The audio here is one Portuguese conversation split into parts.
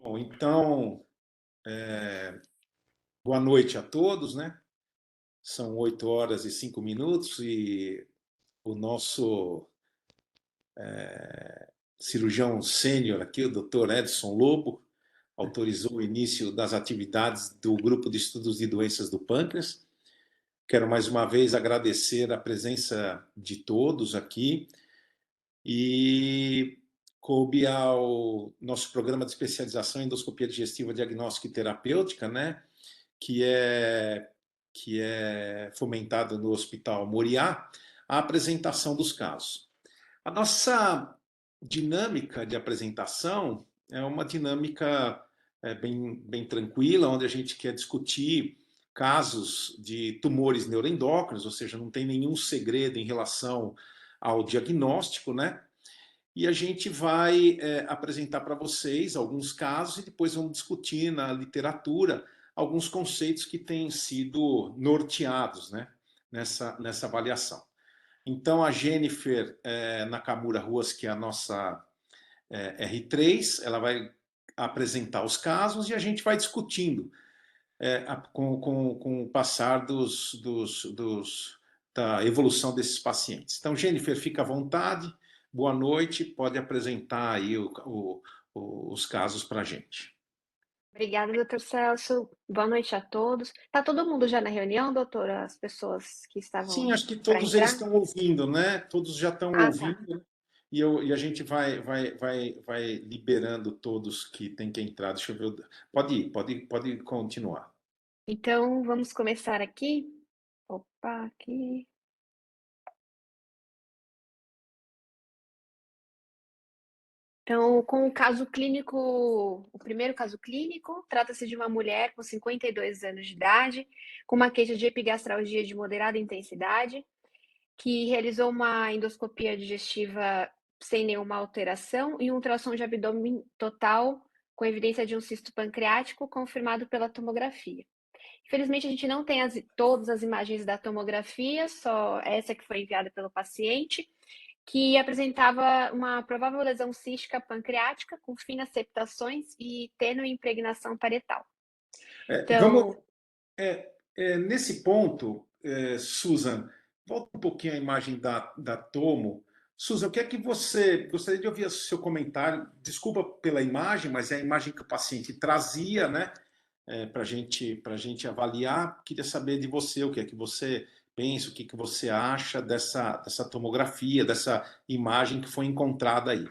Bom, então, boa noite a todos, né? São 8 horas e 5 minutos e o nosso cirurgião sênior aqui, o Dr. Edson Lobo, autorizou o início das atividades do Grupo de Estudos de Doenças do Pâncreas. Quero mais uma vez agradecer a presença de todos aqui e coube ao nosso programa de especialização em endoscopia digestiva diagnóstica e terapêutica, né? que é, que é fomentado no Hospital Moriá, a apresentação dos casos. A nossa dinâmica de apresentação é uma dinâmica bem tranquila, onde a gente quer discutir casos de tumores neuroendócrinos, ou seja, não tem nenhum segredo em relação ao diagnóstico, né? E a gente vai apresentar para vocês alguns casos e depois vamos discutir na literatura alguns conceitos que têm sido norteados, né, nessa avaliação. Então, a Jennifer Nakamura Ruas, que é a nossa R3, ela vai apresentar os casos e a gente vai discutindo com o passar da evolução desses pacientes. Então, Jennifer, fica à vontade, boa noite, pode apresentar aí os casos para a gente. Obrigada, doutor Celso. Boa noite a todos. Está todo mundo já na reunião, doutora? As pessoas que Sim, estavam acho que para todos eles entrar? estão ouvindo, né? Todos já estão Ah, tá. ouvindo e a gente vai liberando todos que têm que entrar. Deixa eu ver. Pode continuar. Então, vamos começar aqui. Opa, aqui. Então, com o caso clínico, o primeiro caso clínico, trata-se de uma mulher com 52 anos de idade, com uma queixa de epigastralgia de moderada intensidade, que realizou uma endoscopia digestiva sem nenhuma alteração e um ultrassom de abdômen total com evidência de um cisto pancreático confirmado pela tomografia. Infelizmente, a gente não tem todas as imagens da tomografia, só essa que foi enviada pelo paciente, que apresentava uma provável lesão cística pancreática com finas septações e tênue impregnação parietal. Vamos Então, nesse ponto, Susan, volta um pouquinho a imagem da Tomo. Susan, o que é que você gostaria de ouvir o seu comentário? Desculpa pela imagem, mas é a imagem que o paciente trazia, né? Para gente avaliar. Queria saber de você o que é que você pensa, o que, que você acha dessa tomografia, dessa imagem que foi encontrada aí.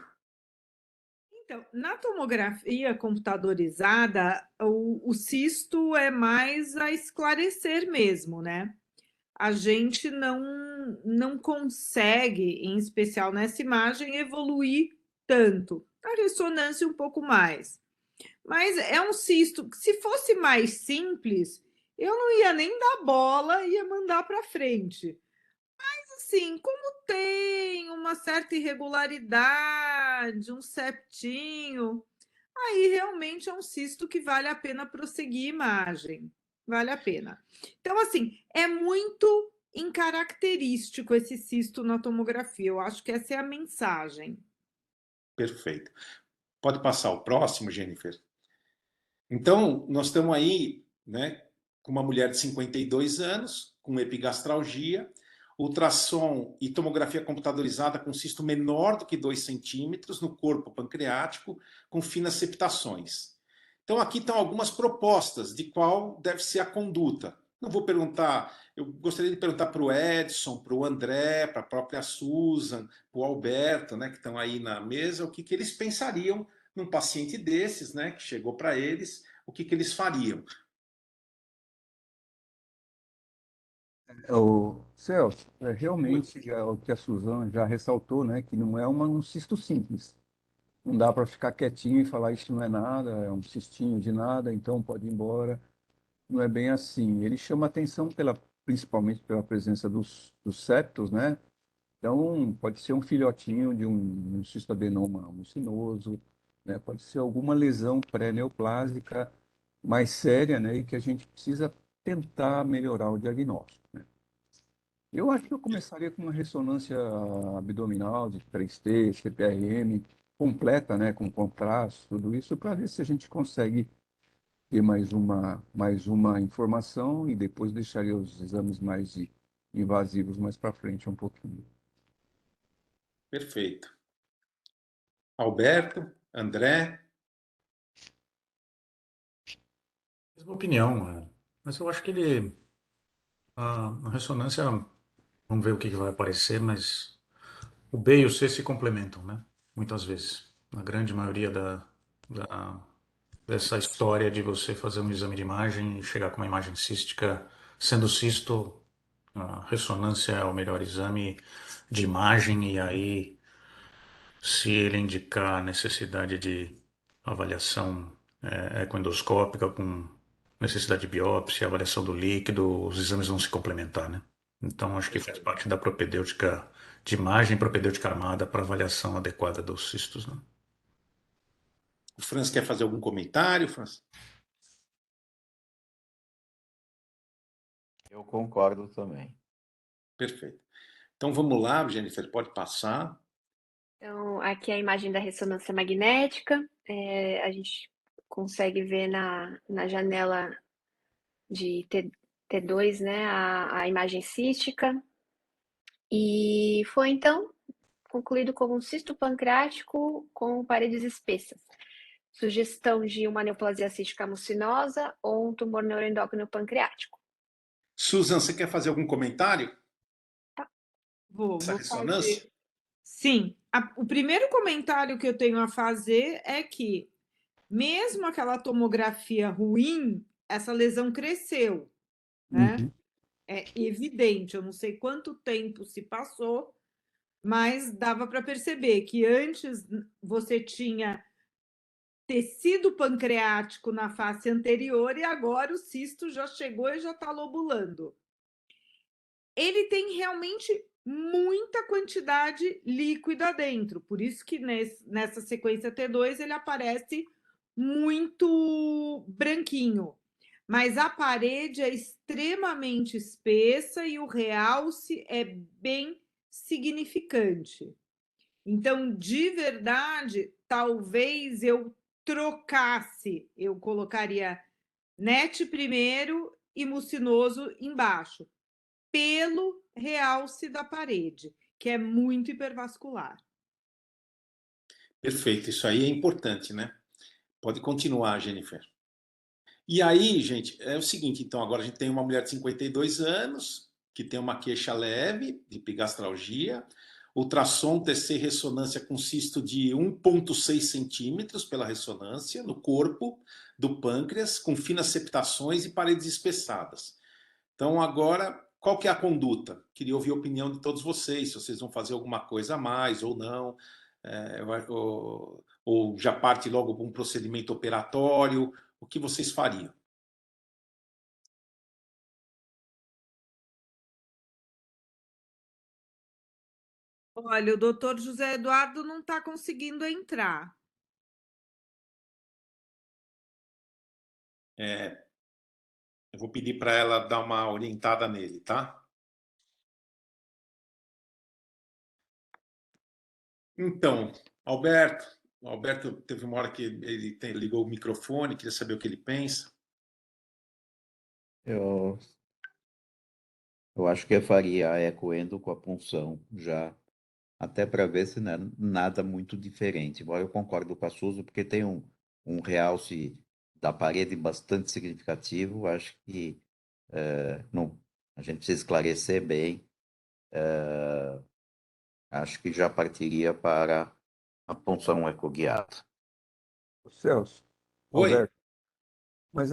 Então, na tomografia computadorizada, o cisto é mais a esclarecer mesmo, né? A gente não consegue, em especial nessa imagem, evoluir tanto. A ressonância um pouco mais. Mas é um cisto que, se fosse mais simples, eu não ia nem dar bola, ia mandar para frente. Assim, como tem uma certa irregularidade, um septinho, aí realmente é um cisto que vale a pena prosseguir imagem. Vale a pena. Então, assim, é muito incaracterístico esse cisto na tomografia. Eu acho que essa é a mensagem. Perfeito. Pode passar o próximo, Jennifer? Então, nós estamos aí, né, com uma mulher de 52 anos, com epigastralgia, ultrassom e tomografia computadorizada com cisto menor do que 2 centímetros no corpo pancreático, com finas septações. Então, aqui estão algumas propostas de qual deve ser a conduta. Não vou perguntar, eu gostaria de perguntar para o Edson, para o André, para a própria Susan, para o Alberto, né, que estão aí na mesa, o que, que eles pensariam num paciente desses, né, que chegou para eles, o que, que eles fariam. O Celso, realmente o que a Suzana já ressaltou, né, que não é um cisto simples. Não dá para ficar quietinho e falar isso não é nada, é um cistinho de nada, então pode ir embora. Não é bem assim. Ele chama atenção principalmente pela presença dos septos, né? Então pode ser um filhotinho de um cistoadenoma mucinoso, né? Pode ser alguma lesão pré-neoplásica mais séria, né? E que a gente precisa tentar melhorar o diagnóstico, né? Eu acho que eu começaria com uma ressonância abdominal de 3T, CPRM, completa, né, com contraste, tudo isso, para ver se a gente consegue ter mais uma informação e depois deixaria os exames mais invasivos mais para frente um pouquinho. Perfeito. Alberto, André, Mesma opinião, mas eu acho que a ressonância, vamos ver o que vai aparecer, mas o B e o C se complementam, né? Muitas vezes. Na grande maioria da- dessa história de você fazer um exame de imagem e chegar com uma imagem cística, sendo cisto, a ressonância é o melhor exame de imagem, e aí, se ele indicar a necessidade de avaliação ecoendoscópica com necessidade de biópsia, avaliação do líquido, os exames vão se complementar, né? Então, acho que faz parte da propedêutica de imagem, propedêutica armada para avaliação adequada dos cistos, né? o Franz quer fazer algum comentário, Franz? Eu concordo também. Perfeito. Então vamos lá, Jennifer, pode passar. Então, aqui é a imagem da ressonância magnética. A gente consegue ver na janela de T2, né, a imagem cística. E foi, então, concluído como um cisto pancreático com paredes espessas. Sugestão de uma neoplasia cística mucinosa ou um tumor neuroendócrino pancreático. Susan, você quer fazer algum comentário? Vou Essa fazer. ressonância? Sim, o primeiro comentário que eu tenho a fazer é que, mesmo aquela tomografia ruim, essa lesão cresceu, né? Uhum. É evidente, eu não sei quanto tempo se passou, mas dava para perceber que antes você tinha tecido pancreático na face anterior e agora o cisto já chegou e já está lobulando. Ele tem realmente muita quantidade líquida dentro, por isso que nessa sequência T2 ele aparece muito branquinho. Mas a parede é extremamente espessa e o realce é bem significante. Então, de verdade, talvez eu trocasse, eu colocaria NET primeiro e mucinoso embaixo, pelo realce da parede, que é muito hipervascular. Perfeito, isso aí é importante, né? Pode continuar, Jennifer. E aí, gente, é o seguinte, então, agora a gente tem uma mulher de 52 anos, que tem uma queixa leve de epigastralgia, ultrassom TC ressonância com cisto de 1,6 centímetros pela ressonância no corpo do pâncreas, com finas septações e paredes espessadas. Então, agora, qual que é a conduta? Queria ouvir a opinião de todos vocês, se vocês vão fazer alguma coisa a mais ou não, ou já parte logo para um procedimento operatório, o que vocês fariam? Olha, o doutor José Eduardo não está conseguindo entrar. Eu vou pedir para ela dar uma orientada nele, tá? Então, o Alberto teve uma hora que ele ligou o microfone, queria saber o que ele pensa. Eu, eu acho que eu faria a ecoendo com a punção já, até para ver se não é nada muito diferente. Embora eu concordo com a Suzy, porque tem um realce da parede bastante significativo. Acho que não, a gente precisa esclarecer bem. Acho que já partiria para a punção ecoguiada. Celso, Oi? Alberto, mas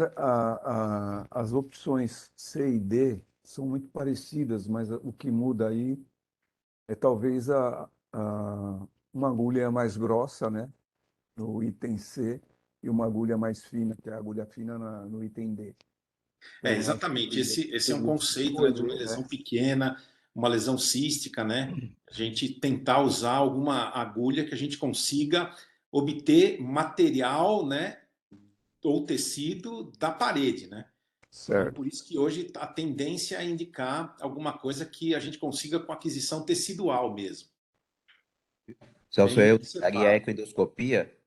as opções C e D são muito parecidas, mas o que muda aí é talvez uma agulha mais grossa, né, no item C, e uma agulha mais fina, que é a agulha fina no item D. Então, eu acho Exatamente. que Esse é um teria que conceito, né, de uma escolher, lesão né? pequena, uma lesão cística, né? A gente tentar usar alguma agulha que a gente consiga obter material, né, ou tecido da parede, né? Então, Certo. por isso que hoje a tendência é indicar alguma coisa que a gente consiga com aquisição tecidual mesmo. Celso, É eu inseparável. usaria a ecoendoscopia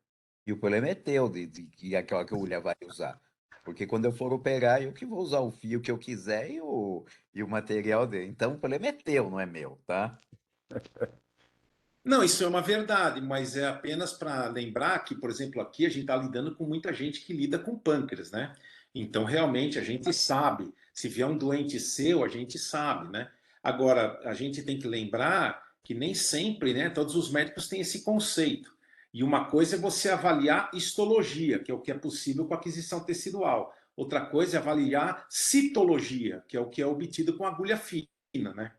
e o problema é teu, de aquela que a mulher vai usar. Porque quando eu for operar, eu que vou usar o fio que eu quiser e o material dele. Então, o problema é teu, não é meu, tá? Não, isso é uma verdade, mas é apenas para lembrar que, por exemplo, aqui a gente está lidando com muita gente que lida com pâncreas, né? Então, realmente, a gente sabe. Se vier um doente seu, a gente sabe, né? Agora, a gente tem que lembrar que nem sempre, né, todos os médicos têm esse conceito. E uma coisa é você avaliar histologia, que é o que é possível com aquisição tecidual. Outra coisa é avaliar citologia, que é o que é obtido com agulha fina, né?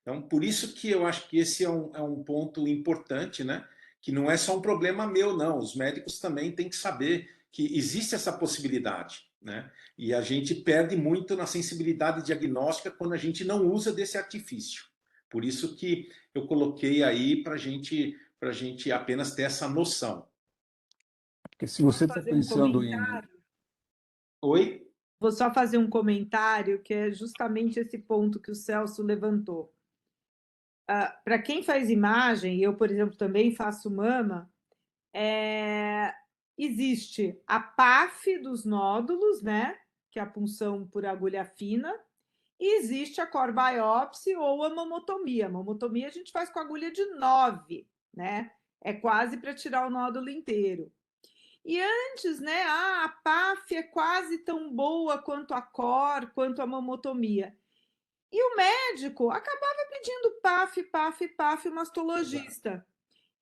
Então, por isso que eu acho que esse é um ponto importante, né? Que não é só um problema meu, não. Os médicos também têm que saber que existe essa possibilidade, né? E a gente perde muito na sensibilidade diagnóstica quando a gente não usa desse artifício. Por isso que eu coloquei aí para a gente apenas ter essa noção. Porque se você está Fazer um pensando em. comentário. Oi? Vou só fazer um comentário que é justamente esse ponto que o Celso levantou. Para quem faz imagem, eu, por exemplo, também faço mama, existe a PAF dos nódulos, né? Que é a punção por agulha fina, e existe a core biopsy ou a mamotomia. A mamotomia a gente faz com agulha de 9, né? É quase para tirar o nódulo inteiro. E antes, né, a PAF é quase tão boa quanto a core, quanto a mamotomia. E o médico acabava pedindo PAF, PAF, PAF, mastologista.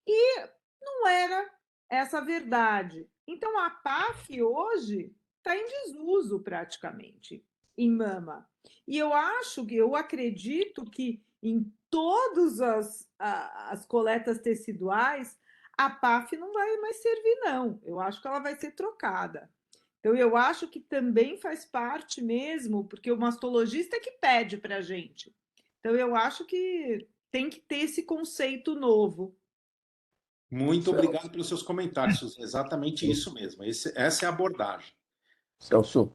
E não era essa a verdade. Então, a PAF hoje está em desuso praticamente em mama. E eu acredito que em todas as coletas teciduais, a PAF não vai mais servir, não. Eu acho que ela vai ser trocada. Então, eu acho que também faz parte mesmo, porque o mastologista é que pede para a gente. Então, eu acho que tem que ter esse conceito novo. Muito Celso, obrigado pelos seus comentários, Suzy. Exatamente isso mesmo. Essa é a abordagem. Celso,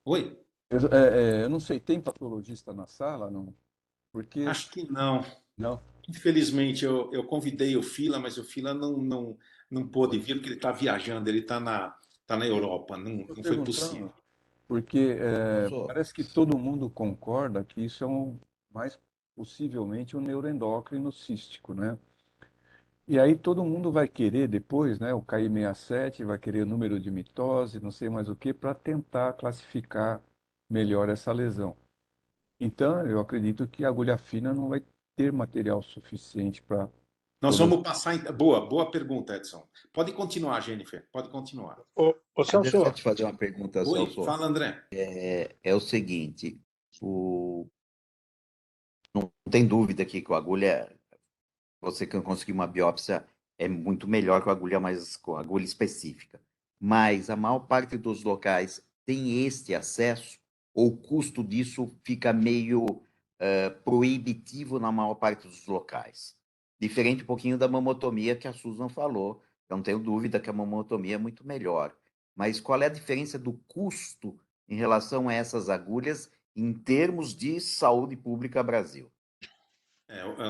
Oi? eu não sei, tem patologista na sala? Não? Porque. Acho que não. Não. Infelizmente, eu convidei o Fila, mas o Fila não pôde vir porque ele está viajando, ele tá na Europa, Estou não foi possível. perguntando, porque Celso, parece que todo mundo concorda que isso é mais possivelmente um neuroendócrino cístico, né? E aí todo mundo vai querer depois, né, o KI67, vai querer o número de mitose, não sei mais o que, para tentar classificar melhor essa lesão. Então, eu acredito que a agulha fina não vai ter material suficiente para Nós todas. vamos passar. Boa pergunta, Edson. Pode continuar, Jennifer, pode continuar. deixa eu Celso, te fazer uma pergunta, Oi, Celso. fala, André. É o seguinte, não tem dúvida que com a agulha, você conseguir uma biópsia é muito melhor com a agulha específica. Mas a maior parte dos locais tem este acesso, ou o custo disso fica meio proibitivo na maior parte dos locais. Diferente um pouquinho da mamotomia que a Susan falou. Eu não tenho dúvida que a mamotomia é muito melhor. Mas qual é a diferença do custo em relação a essas agulhas em termos de saúde pública Brasil?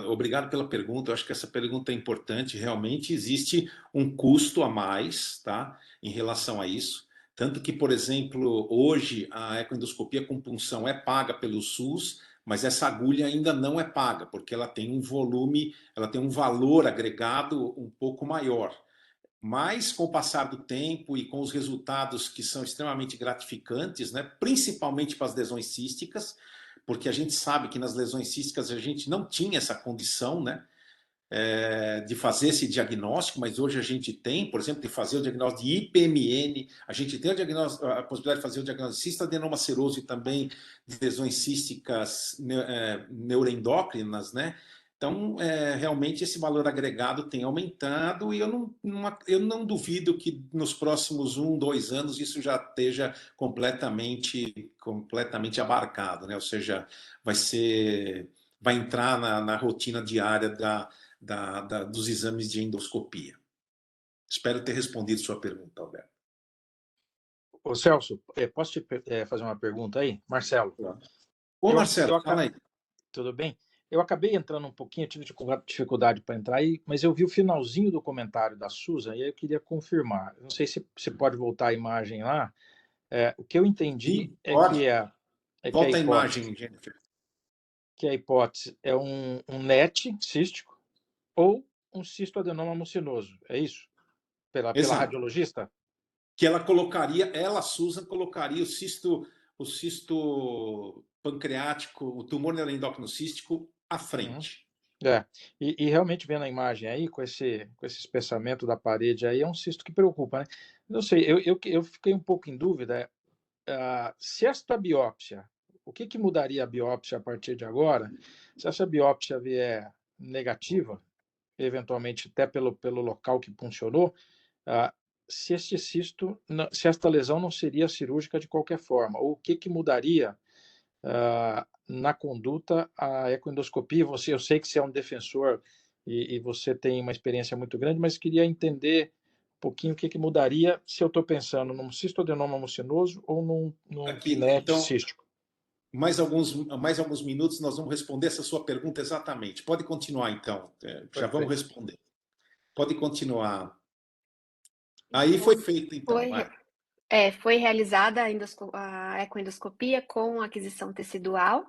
Obrigado pela pergunta. Eu acho que essa pergunta é importante. Realmente existe um custo a mais, tá, em relação a isso. Tanto que, por exemplo, hoje a ecoendoscopia com punção é paga pelo SUS, mas essa agulha ainda não é paga, porque ela tem um volume, ela tem um valor agregado um pouco maior. Mas com o passar do tempo e com os resultados que são extremamente gratificantes, né, principalmente para as lesões císticas, porque a gente sabe que nas lesões císticas a gente não tinha essa condição, né, de fazer esse diagnóstico, mas hoje a gente tem, por exemplo, de fazer o diagnóstico de IPMN, a gente tem a possibilidade de fazer o diagnóstico de cistadenoma seroso e também de lesões císticas neuroendócrinas, né? Então, realmente esse valor agregado tem aumentado e eu não duvido que nos próximos 2 anos isso já esteja completamente abarcado, né? Ou seja, vai entrar na rotina diária dos exames de endoscopia. Espero ter respondido sua pergunta, Alberto. ô Celso, posso te fazer uma pergunta aí? Marcelo, Ô, eu Marcelo, fala aí. tudo bem? eu acabei entrando um pouquinho, eu tive dificuldade para entrar aí, mas eu vi o finalzinho do comentário da Susan e aí eu queria confirmar. Não sei se você pode voltar a imagem lá. O que eu entendi Sim, é pode. que a Volta a hipótese, imagem, Jennifer. é um NET cístico ou um cistoadenoma mucinoso. É isso? Pela Exato. radiologista? Que ela, Susan, colocaria o cisto pancreático, o tumor neuroendócrino cístico à Uhum. frente. E realmente vendo a imagem aí, com esse espessamento da parede aí, é um cisto que preocupa, né? Não sei, eu fiquei um pouco em dúvida. Se esta biópsia, o que mudaria a biópsia a partir de agora? Se essa biópsia vier negativa, eventualmente até pelo local que funcionou, se este cisto, se esta lesão não seria cirúrgica de qualquer forma, ou o que mudaria na conduta a ecoendoscopia? Eu sei que você é um defensor e você tem uma experiência muito grande, mas queria entender um pouquinho o que mudaria se eu estou pensando num cistoadenoma mucinoso ou num Aqui, PNET então, cístico. mais alguns minutos nós vamos responder essa sua pergunta exatamente. Pode continuar, então. Já vamos Perfeito. responder. Pode continuar. Aí foi feito, então. Foi realizada a ecoendoscopia com aquisição tecidual,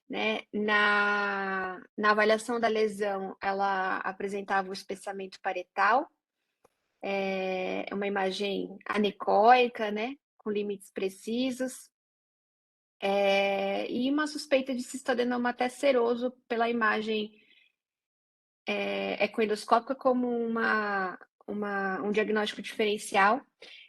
né? Na avaliação da lesão, ela apresentava o espessamento parietal, uma imagem anecoica, né? Com limites precisos, e uma suspeita de cistoadenoma até seroso pela imagem ecoendoscópica como um diagnóstico diferencial.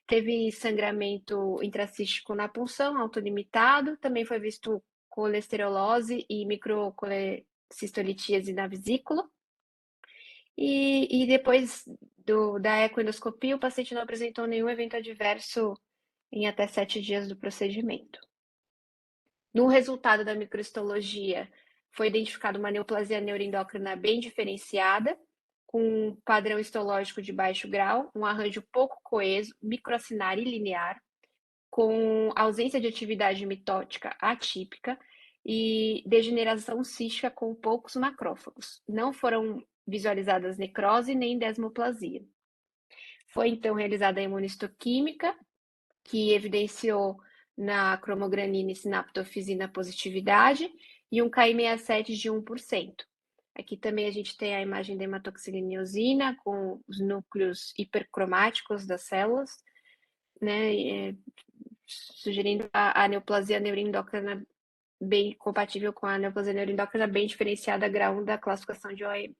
Teve sangramento intracístico na punção, autolimitado. Também foi visto colesterolose e microcolecistolitíase na vesícula. E depois da ecoendoscopia, o paciente não apresentou nenhum evento adverso em até 7 dias do procedimento. No resultado da microhistologia, foi identificada uma neoplasia neuroendócrina bem diferenciada, com um padrão histológico de baixo grau, um arranjo pouco coeso, microacinar e linear, com ausência de atividade mitótica atípica e degeneração cística com poucos macrófagos. Não foram visualizadas necrose nem desmoplasia. Foi então realizada a imunistoquímica, que evidenciou na cromogranina e sinaptofisina positividade e um Ki67 de 1%. Aqui também a gente tem a imagem da hematoxilineosina com os núcleos hipercromáticos das células, né, sugerindo a neoplasia neuroendócrina bem compatível com a neoplasia neuroendócrina bem diferenciada grau 1 da classificação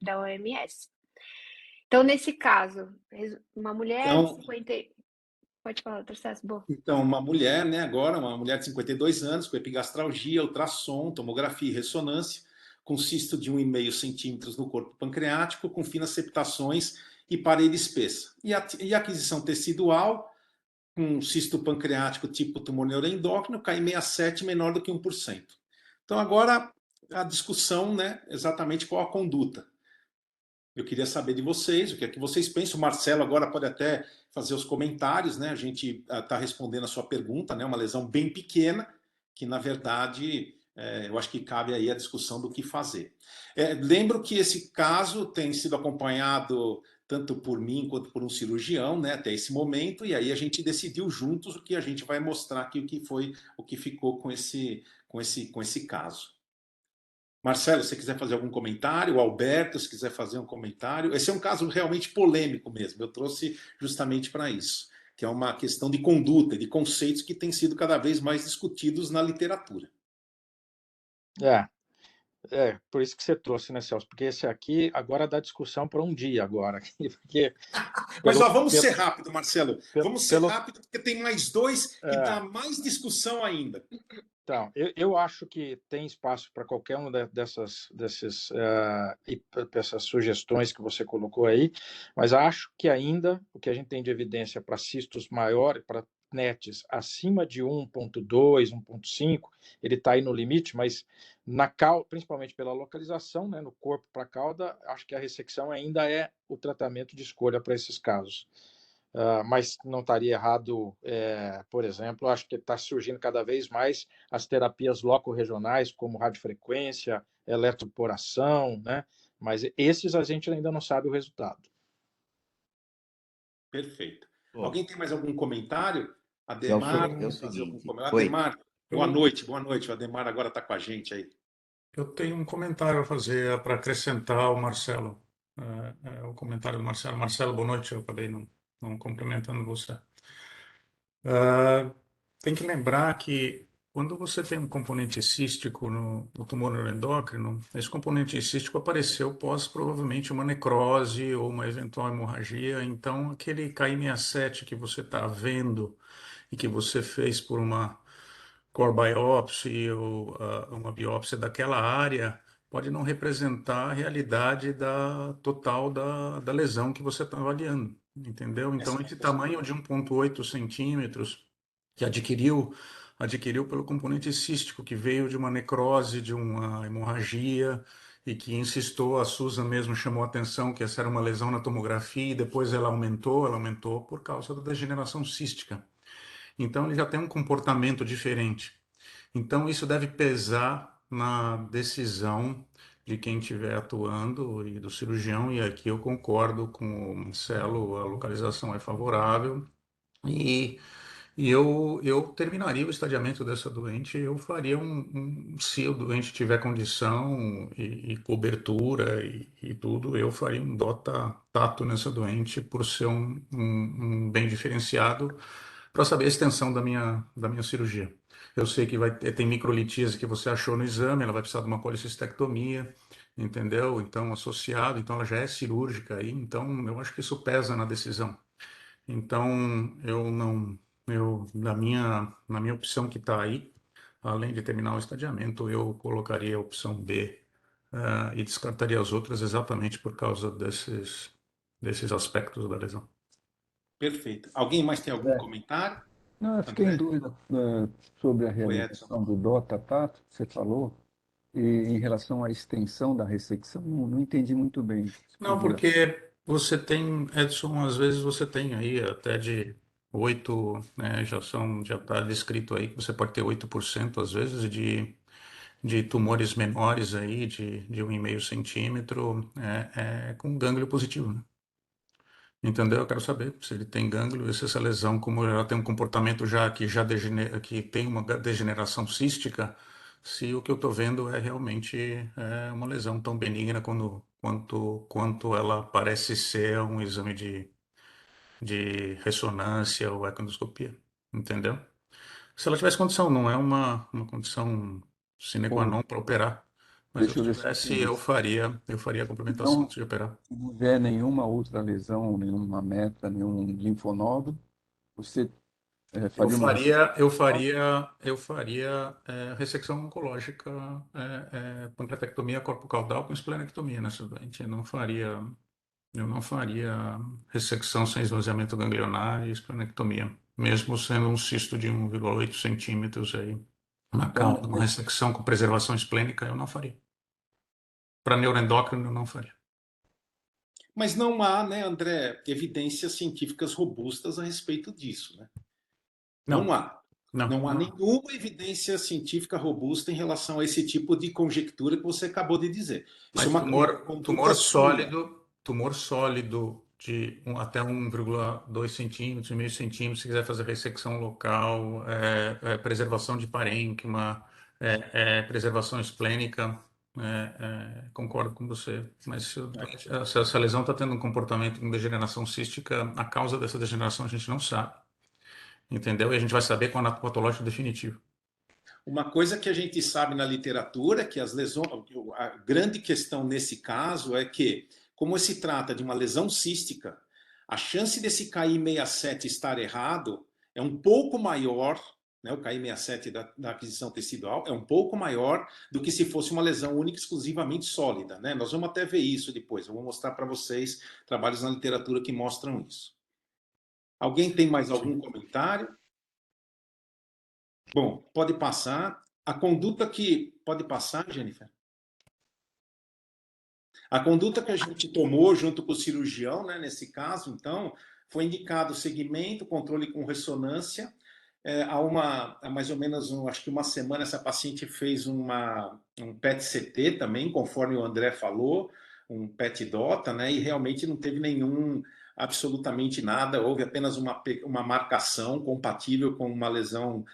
da OMS. Então, nesse caso, uma mulher de 50... Pode falar, Tarcísio, boa. Então, uma mulher, né, agora, uma mulher de 52 anos, com epigastralgia, ultrassom, tomografia e ressonância, com cisto de 1,5 centímetros no corpo pancreático, com finas septações e parede espessa. E aquisição tecidual, com cisto pancreático tipo tumor neuroendócrino, Ki67 menor do que 1%. Então, agora, a discussão, né, exatamente qual a conduta. Eu queria saber de vocês, o que é que vocês pensam. O Marcelo agora pode até fazer os comentários, né? A gente está respondendo a sua pergunta, né? Uma lesão bem pequena, que na verdade eu acho que cabe aí a discussão do que fazer. Lembro que esse caso tem sido acompanhado tanto por mim quanto por um cirurgião, né? Até esse momento, e aí a gente decidiu juntos o que a gente vai mostrar aqui, o que ficou com esse caso. Marcelo, se quiser fazer algum comentário, o Alberto, se quiser fazer um comentário. Esse é um caso realmente polêmico mesmo. Eu trouxe justamente para isso, que é uma questão de conduta, de conceitos que têm sido cada vez mais discutidos na literatura. Por isso que você trouxe, né, Celso? Porque esse aqui agora dá discussão para um dia agora. Porque Mas vamos ser rápido, Marcelo. Vamos ser pelo- rápido, porque tem mais dois que dá mais discussão ainda. Então, eu acho que tem espaço para qualquer uma dessas sugestões que você colocou aí, mas acho que ainda o que a gente tem de evidência para cistos maiores, para NETs acima de 1,2, 1,5, ele está aí no limite, mas principalmente pela localização, né, no corpo para a cauda, acho que a ressecção ainda é o tratamento de escolha para esses casos. mas não estaria errado, por exemplo, acho que está surgindo cada vez mais as terapias loco-regionais, como radiofrequência, eletroporação, né? Mas esses a gente ainda não sabe o resultado. Perfeito. Bom, Alguém tem mais algum comentário? Celso, Ademar, é o quer fazer algum seguinte. comentário? Oi. Ademar, boa noite, boa noite. O Ademar agora está com a gente aí. Eu tenho um comentário a fazer para acrescentar ao Marcelo. O comentário do Marcelo. Marcelo, boa noite. Eu acabei não cumprimentando você. Tem que lembrar que quando você tem um componente cístico no tumor neuroendócrino, esse componente cístico apareceu pós provavelmente uma necrose ou uma eventual hemorragia. Então, aquele Ki67 que você está vendo e que você fez por uma core biopsy ou uma biópsia daquela área pode não representar a realidade total da lesão que você está avaliando, entendeu? Então, Essa é uma esse questão. tamanho de 1,8 centímetros que adquiriu pelo componente cístico, que veio de uma necrose, de uma hemorragia, e que insistou, a Susan mesmo chamou a atenção que essa era uma lesão na tomografia, e depois ela aumentou por causa da degeneração cística. Então, ele já tem um comportamento diferente. Então, isso deve pesar na decisão de quem estiver atuando e do cirurgião, e aqui eu concordo com o Marcelo, a localização é favorável, e, e eu terminaria o estadiamento dessa doente, eu faria se o doente tiver condição e cobertura e tudo, eu faria um DOTA-tato nessa doente por ser um bem diferenciado para saber a extensão da minha cirurgia. Eu sei que tem microlitíase que você achou no exame, ela vai precisar de uma policistectomia, entendeu? Então, associado, então ela já é cirúrgica aí, então eu acho que isso pesa na decisão. Então, eu não, eu, na minha opção que está aí, além de terminar o estadiamento, eu colocaria a opção B, e descartaria as outras exatamente por causa desses aspectos da lesão. Perfeito. Alguém mais tem algum É. comentário? Não, eu fiquei em André? dúvida sobre a Oi, Edson. realização do DOTA-TAT, que você falou, e em relação à extensão da ressecção, não entendi muito bem. Você Não, podia... porque você tem, Edson, às vezes você tem aí até de 8, né, já está descrito aí que você pode ter 8% às vezes de tumores menores aí, de 1,5 centímetro, com gânglio positivo, né? Entendeu? Eu quero saber se ele tem gânglio, se essa lesão, como ela tem um comportamento que tem uma degeneração cística, se o que eu estou vendo é realmente uma lesão tão benigna quanto ela parece ser um exame de ressonância ou ecoendoscopia, entendeu? Se ela tivesse condição, não é uma condição sine qua Pô, non para operar, mas se eu deixa eu ver se eu tivesse, entendi. eu faria a complementação Então, antes de operar. se não houver nenhuma outra lesão, nenhuma meta, nenhum linfonodo, você Eu faria uma faria, eu ressecção? faria, eu faria ressecção oncológica, pancreatectomia corpo-caudal com esplenectomia nessa doente. Eu não faria ressecção sem esvaziamento ganglionar e esplenectomia, mesmo sendo um cisto de 1,8 centímetros aí na Então, cauda, uma ressecção com preservação esplênica eu não faria. Para neuroendócrino eu não faria. Mas não há, né, André, evidências científicas robustas a respeito disso, né? Não Não, há. não, Não há não. nenhuma evidência científica robusta em relação a esse tipo de conjectura que você acabou de dizer. Isso é Mas uma tumor conduta sua. sólido de até 1,2 centímetros, meio centímetro, se quiser fazer ressecção local, preservação de parênquima, preservação esplênica, concordo com você. Mas se essa lesão está tendo um comportamento com degeneração cística, a causa dessa degeneração a gente não sabe, entendeu? E a gente vai saber com o anato patológico definitivo. Uma coisa que a gente sabe na literatura, que as lesões, a grande questão nesse caso é que, como se trata de uma lesão cística, a chance desse KI67 estar errado é um pouco maior, né, o KI67 da aquisição tecidual é um pouco maior do que se fosse uma lesão única exclusivamente sólida, né? Nós vamos até ver isso depois. Eu vou mostrar para vocês trabalhos na literatura que mostram isso. Alguém tem mais algum comentário? Bom, pode passar. A conduta que. Pode passar, Jennifer? A conduta que a gente tomou junto com o cirurgião, né, nesse caso, então, foi indicado segmento, controle com ressonância. Há mais ou menos, acho que uma semana, essa paciente fez um PET-CT também, conforme o André falou, um PET-DOTA, né? E realmente não teve absolutamente nada, houve apenas uma marcação compatível com uma lesão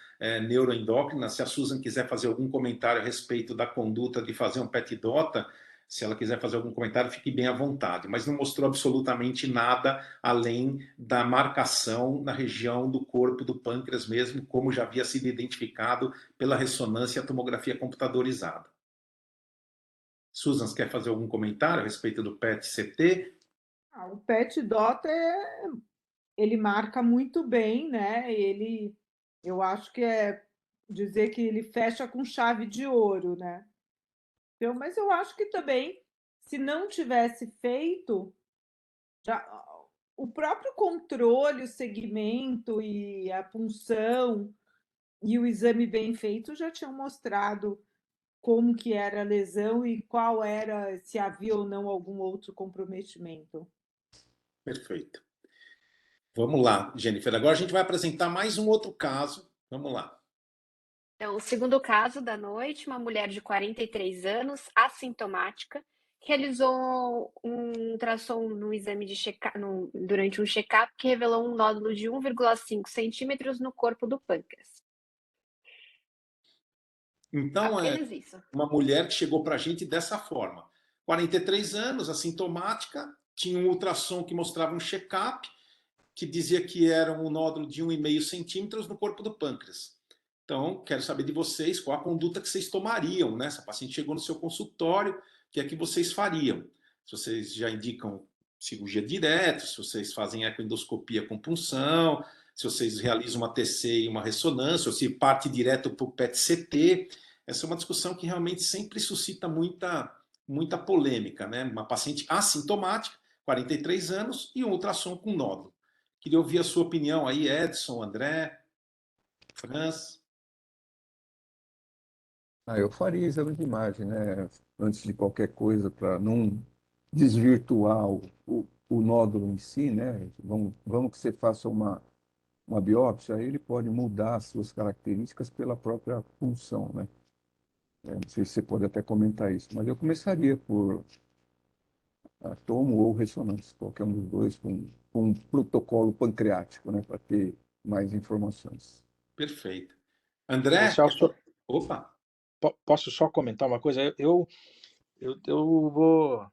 neuroendócrina. Se a Susan quiser fazer algum comentário a respeito da conduta de fazer um PET-DOTA, se ela quiser fazer algum comentário, fique bem à vontade, mas não mostrou absolutamente nada além da marcação na região do corpo do pâncreas mesmo, como já havia sido identificado pela ressonância e a tomografia computadorizada. Susan, você quer fazer algum comentário a respeito do PET-CT? O PET-DOTA ele marca muito bem, né? Eu acho que é dizer que ele fecha com chave de ouro, né? Então, mas eu acho que também, se não tivesse feito, o próprio controle, o segmento e a punção e o exame bem feito já tinham mostrado como que era a lesão e qual era, se havia ou não algum outro comprometimento. Perfeito. Vamos lá, Jennifer. Agora a gente vai apresentar mais um outro caso. Vamos lá. Então, o segundo caso da noite, uma mulher de 43 anos, assintomática, realizou um ultrassom no exame de durante um check-up que revelou um nódulo de 1,5 centímetros no corpo do pâncreas. Então, Apenas isso. Uma mulher que chegou para a gente dessa forma. 43 anos, assintomática, tinha um ultrassom que mostrava um check-up, que dizia que era um nódulo de 1,5 centímetros no corpo do pâncreas. Então, quero saber de vocês qual a conduta que vocês tomariam, né? Essa paciente chegou no seu consultório, o que é que vocês fariam? Se vocês já indicam cirurgia direta, se vocês fazem ecoendoscopia com punção, se vocês realizam uma TC e uma ressonância, ou se parte direto para o PET-CT. Essa é uma discussão que realmente sempre suscita muita polêmica, né? Uma paciente assintomática, 43 anos, e um ultrassom com nódulo. Queria ouvir a sua opinião aí, Edson, André, Franz. Eu faria exame de imagem, né? Antes de qualquer coisa, para não desvirtuar o nódulo em si, né? Vamos que você faça uma biópsia, aí ele pode mudar as suas características pela própria função, né? Não sei se você pode até comentar isso, mas eu começaria por tomo ou ressonância, qualquer um dos dois, com um protocolo pancreático, né? Para ter mais informações. Perfeito. André? Celso, Opa! posso só comentar uma coisa? Eu vou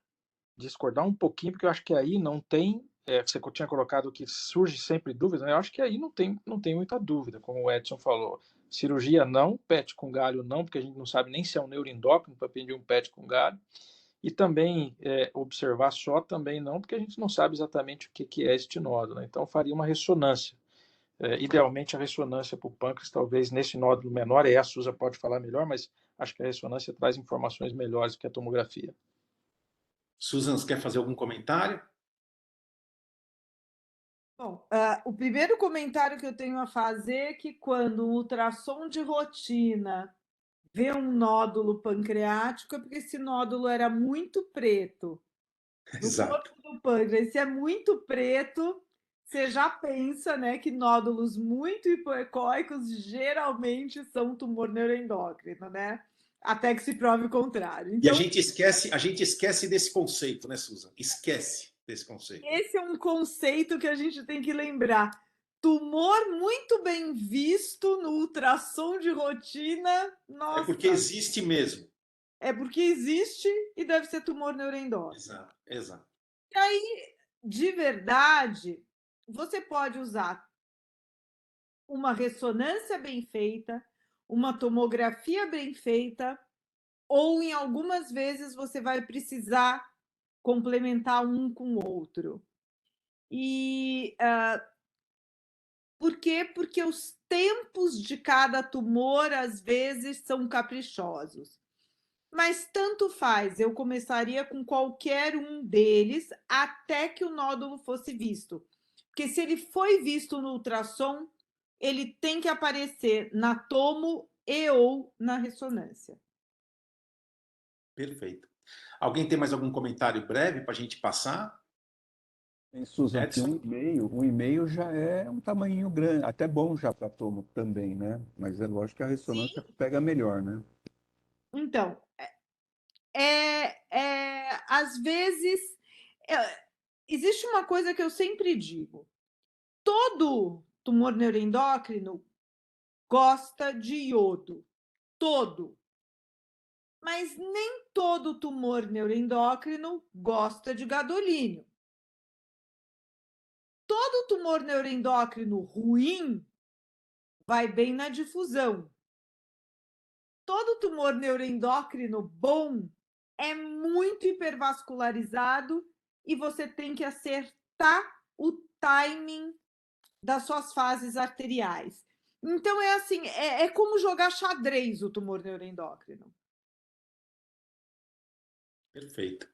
discordar um pouquinho, porque eu acho que aí não tem. Você tinha colocado que surge sempre dúvida, né? Eu acho que aí não tem muita dúvida, como o Edson falou. Cirurgia não, PET com galho não, porque a gente não sabe nem se é um neuroendócrino para pedir um PET com galho. E também observar só também não, porque a gente não sabe exatamente o que é este nódulo, né? Então faria uma ressonância. Idealmente a ressonância para o pâncreas, talvez nesse nódulo menor, a Suza pode falar melhor, mas acho que a ressonância traz informações melhores do que a tomografia. Susan, você quer fazer algum comentário? Bom, o primeiro comentário que eu tenho a fazer é que quando o ultrassom de rotina vê um nódulo pancreático, é porque esse nódulo era muito preto no Exato. corpo do pâncreas. Se é muito preto, você já pensa, né, que nódulos muito hipoecóicos geralmente são tumor neuroendócrino, né? Até que se prove o contrário. E a Então, gente esquece desse conceito, né, Susan? Esquece desse conceito. esse é um conceito que a gente tem que lembrar. Tumor muito bem visto no ultrassom de rotina. Nossa, É porque existe mesmo. é porque existe e deve ser tumor neuroendócrino. Exato, exato. E aí, de verdade, você pode usar uma ressonância bem feita, uma tomografia bem feita, ou em algumas vezes você vai precisar complementar um com o outro. E por quê? Porque os tempos de cada tumor às vezes são caprichosos. Mas tanto faz, eu começaria com qualquer um deles até que o nódulo fosse visto. Porque se ele foi visto no ultrassom, ele tem que aparecer na tomo e ou na ressonância. Perfeito. Alguém tem mais algum comentário breve para a gente passar? Em Susan, que Edson? um e-mail já é um tamanho grande, até bom já para tomo também, né? Mas é lógico que a ressonância Sim. pega melhor, né? Então, às vezes, existe uma coisa que eu sempre digo: todo tumor neuroendócrino gosta de iodo, todo. Mas nem todo tumor neuroendócrino gosta de gadolínio. Todo tumor neuroendócrino ruim vai bem na difusão. Todo tumor neuroendócrino bom é muito hipervascularizado e você tem que acertar o timing das suas fases arteriais. Então, é assim, é como jogar xadrez o tumor neuroendócrino. Perfeito.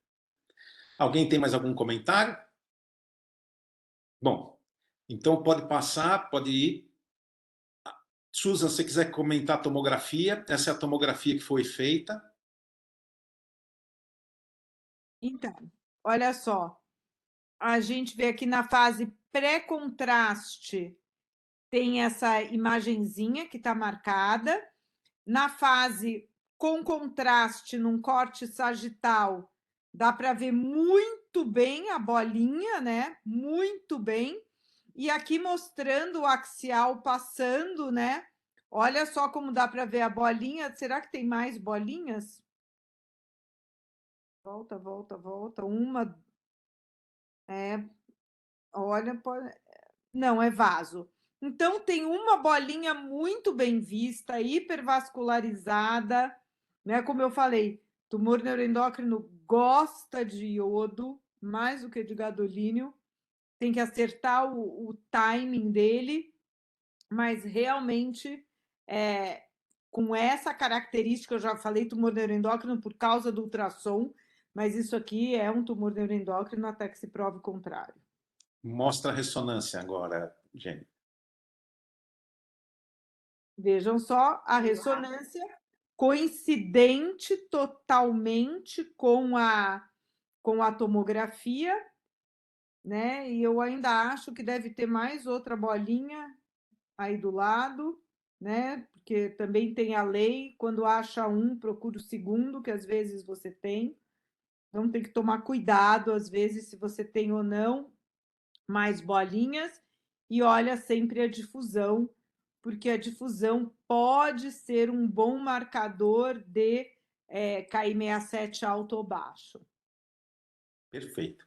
Alguém tem mais algum comentário? Bom, então pode passar, pode ir. Susan, se você quiser comentar a tomografia, essa é a tomografia que foi feita. Então, olha só, a gente vê aqui na fase pré-contraste, tem essa imagenzinha que está marcada. Na fase com contraste, num corte sagital, dá para ver muito bem a bolinha, né? Muito bem. E aqui mostrando o axial passando, né? Olha só como dá para ver a bolinha. Será que tem mais bolinhas? Volta, volta, volta. Uma. Olha, não, é vaso. Então, tem uma bolinha muito bem vista, hipervascularizada, né? Como eu falei, tumor neuroendócrino gosta de iodo, mais do que de gadolínio, tem que acertar o timing dele, mas realmente, com essa característica, eu já falei tumor neuroendócrino por causa do ultrassom, mas isso aqui é um tumor neuroendócrino até que se prove o contrário. Mostra a ressonância agora, gente. Vejam só a ressonância coincidente totalmente com a tomografia, né? E eu ainda acho que deve ter mais outra bolinha aí do lado, né? Porque também tem a lei, quando acha um, procura o segundo, que às vezes você tem. Então tem que tomar cuidado, às vezes, se você tem ou não mais bolinhas, e olha sempre a difusão, porque a difusão pode ser um bom marcador de KI67 alto ou baixo. Perfeito.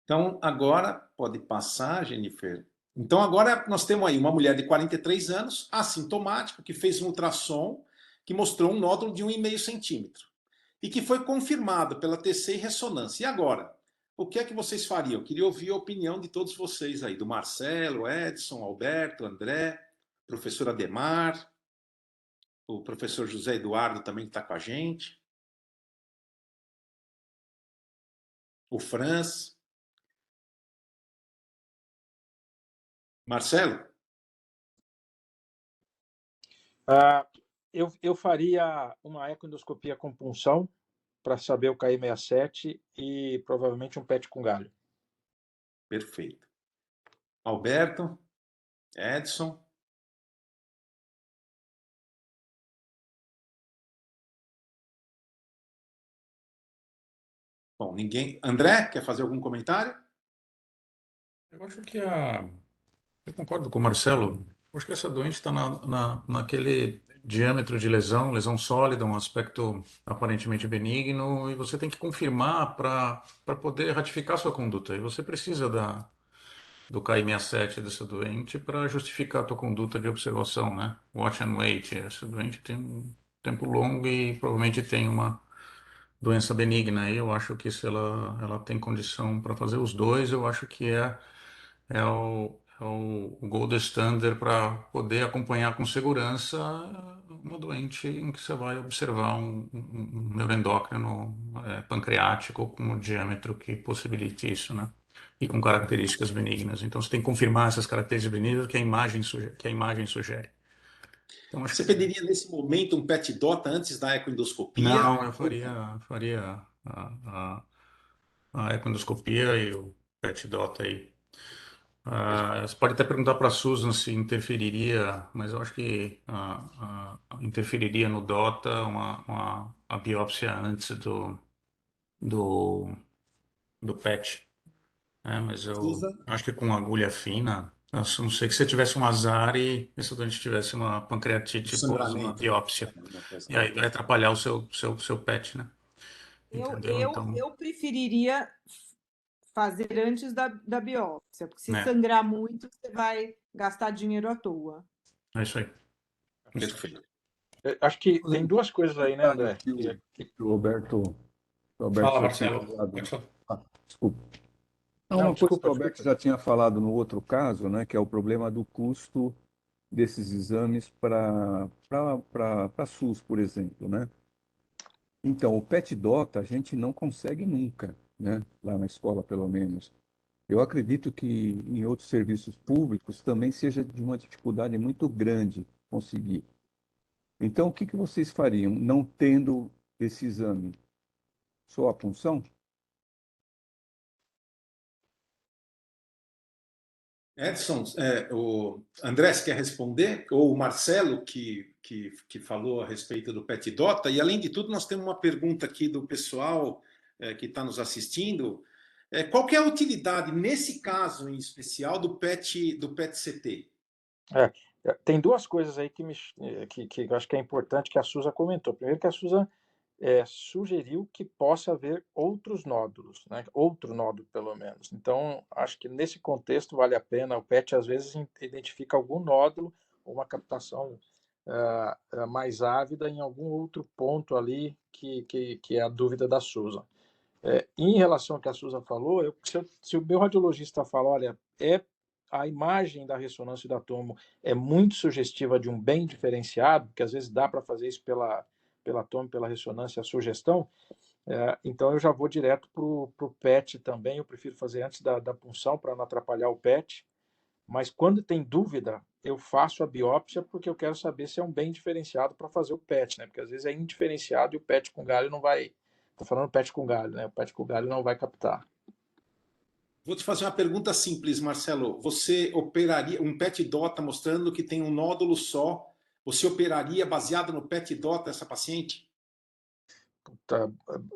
Então, agora pode passar, Jennifer. Então, agora nós temos aí uma mulher de 43 anos, assintomática, que fez um ultrassom que mostrou um nódulo de 1,5 centímetro e que foi confirmado pela TC e ressonância. E agora? O que é que vocês fariam? Eu queria ouvir a opinião de todos vocês aí, do Marcelo, Edson, Alberto, André, professor Ademar, o professor José Eduardo também está com a gente, o Franz. Marcelo? Eu faria uma ecoendoscopia com punção para saber o KI67 e provavelmente um PET com galho. Perfeito. Alberto? Edson? Bom, ninguém. André, quer fazer algum comentário? Eu acho que eu concordo com o Marcelo. Eu acho que essa doente está naquele diâmetro de lesão sólida, um aspecto aparentemente benigno, e você tem que confirmar para poder ratificar sua conduta. E você precisa do KI67 dessa doente para justificar a tua conduta de observação, né? Watch and wait. Essa doente tem um tempo longo e provavelmente tem uma doença benigna. E eu acho que se ela tem condição para fazer os dois, eu acho que é o gold standard para poder acompanhar com segurança uma doente em que você vai observar um neuroendócrino pancreático com um diâmetro que possibilite isso, né? E com características benignas. Então, você tem que confirmar essas características benignas que a imagem sugere. Então, acho Você que pediria nesse momento um PET DOTA antes da ecoendoscopia? não, eu faria a ecoendoscopia e PET DOTA aí. Você pode até perguntar para a Susan se interferiria, mas eu acho que interferiria no DOTA a biópsia antes do, do PET. Mas eu Susan, acho que com agulha fina, a não ser que você tivesse um azar e esse doente tivesse uma o pancreatite pós uma sangramento, né? biópsia. Alguma coisa. E aí vai atrapalhar o seu PET, né? Eu, Entendeu? eu, Então, eu preferiria fazer antes da biópsia, porque se né? sangrar muito, você vai gastar dinheiro à toa. É isso aí. Isso aí. Perfeito. Acho que Fazer tem um duas coisas aí, né, comentário André? que o Roberto Fala, já tinha Marcelo. falado. Pode falar. Desculpa. Não, Não, uma coisa que desculpa, o Roberto desculpa. já tinha falado no outro caso, né, que é o problema do custo desses exames para SUS, por exemplo, né? Então, o PET DOTA a gente não consegue nunca, né? Lá na escola, pelo menos. Eu acredito que em outros serviços públicos também seja de uma dificuldade muito grande conseguir. Então, o que que vocês fariam não tendo esse exame? Só a punção? Edson, o André, você quer responder? Ou o Marcelo, que falou a respeito do PET DOTA? E, além de tudo, nós temos uma pergunta aqui do pessoal que está nos assistindo. Qual que é a utilidade, nesse caso em especial, do PET-CT? Tem duas coisas aí que eu acho que é importante que a Suza comentou. Primeiro que a Suza sugeriu que possa haver outros nódulos, né? Outro nódulo, pelo menos. Então, acho que nesse contexto vale a pena. O PET, às vezes, identifica algum nódulo, ou uma captação mais ávida em algum outro ponto ali que é a dúvida da Susan. Em relação ao que a Susan falou, se o meu radiologista fala, olha, a imagem da ressonância da tomo é muito sugestiva de um bem diferenciado, porque às vezes dá para fazer isso pela tomo, pela ressonância, a sugestão, então eu já vou direto para o PET também, eu prefiro fazer antes da punção para não atrapalhar o PET, mas quando tem dúvida, eu faço a biópsia porque eu quero saber se é um bem diferenciado para fazer o PET, né? Porque às vezes é indiferenciado e o PET com galho não vai. Estou falando PET com galho, né? O PET com galho não vai captar. Vou te fazer uma pergunta simples, Marcelo. Você operaria um PET DOTA mostrando que tem um nódulo só? Você operaria baseado no PET DOTA essa paciente? Tá,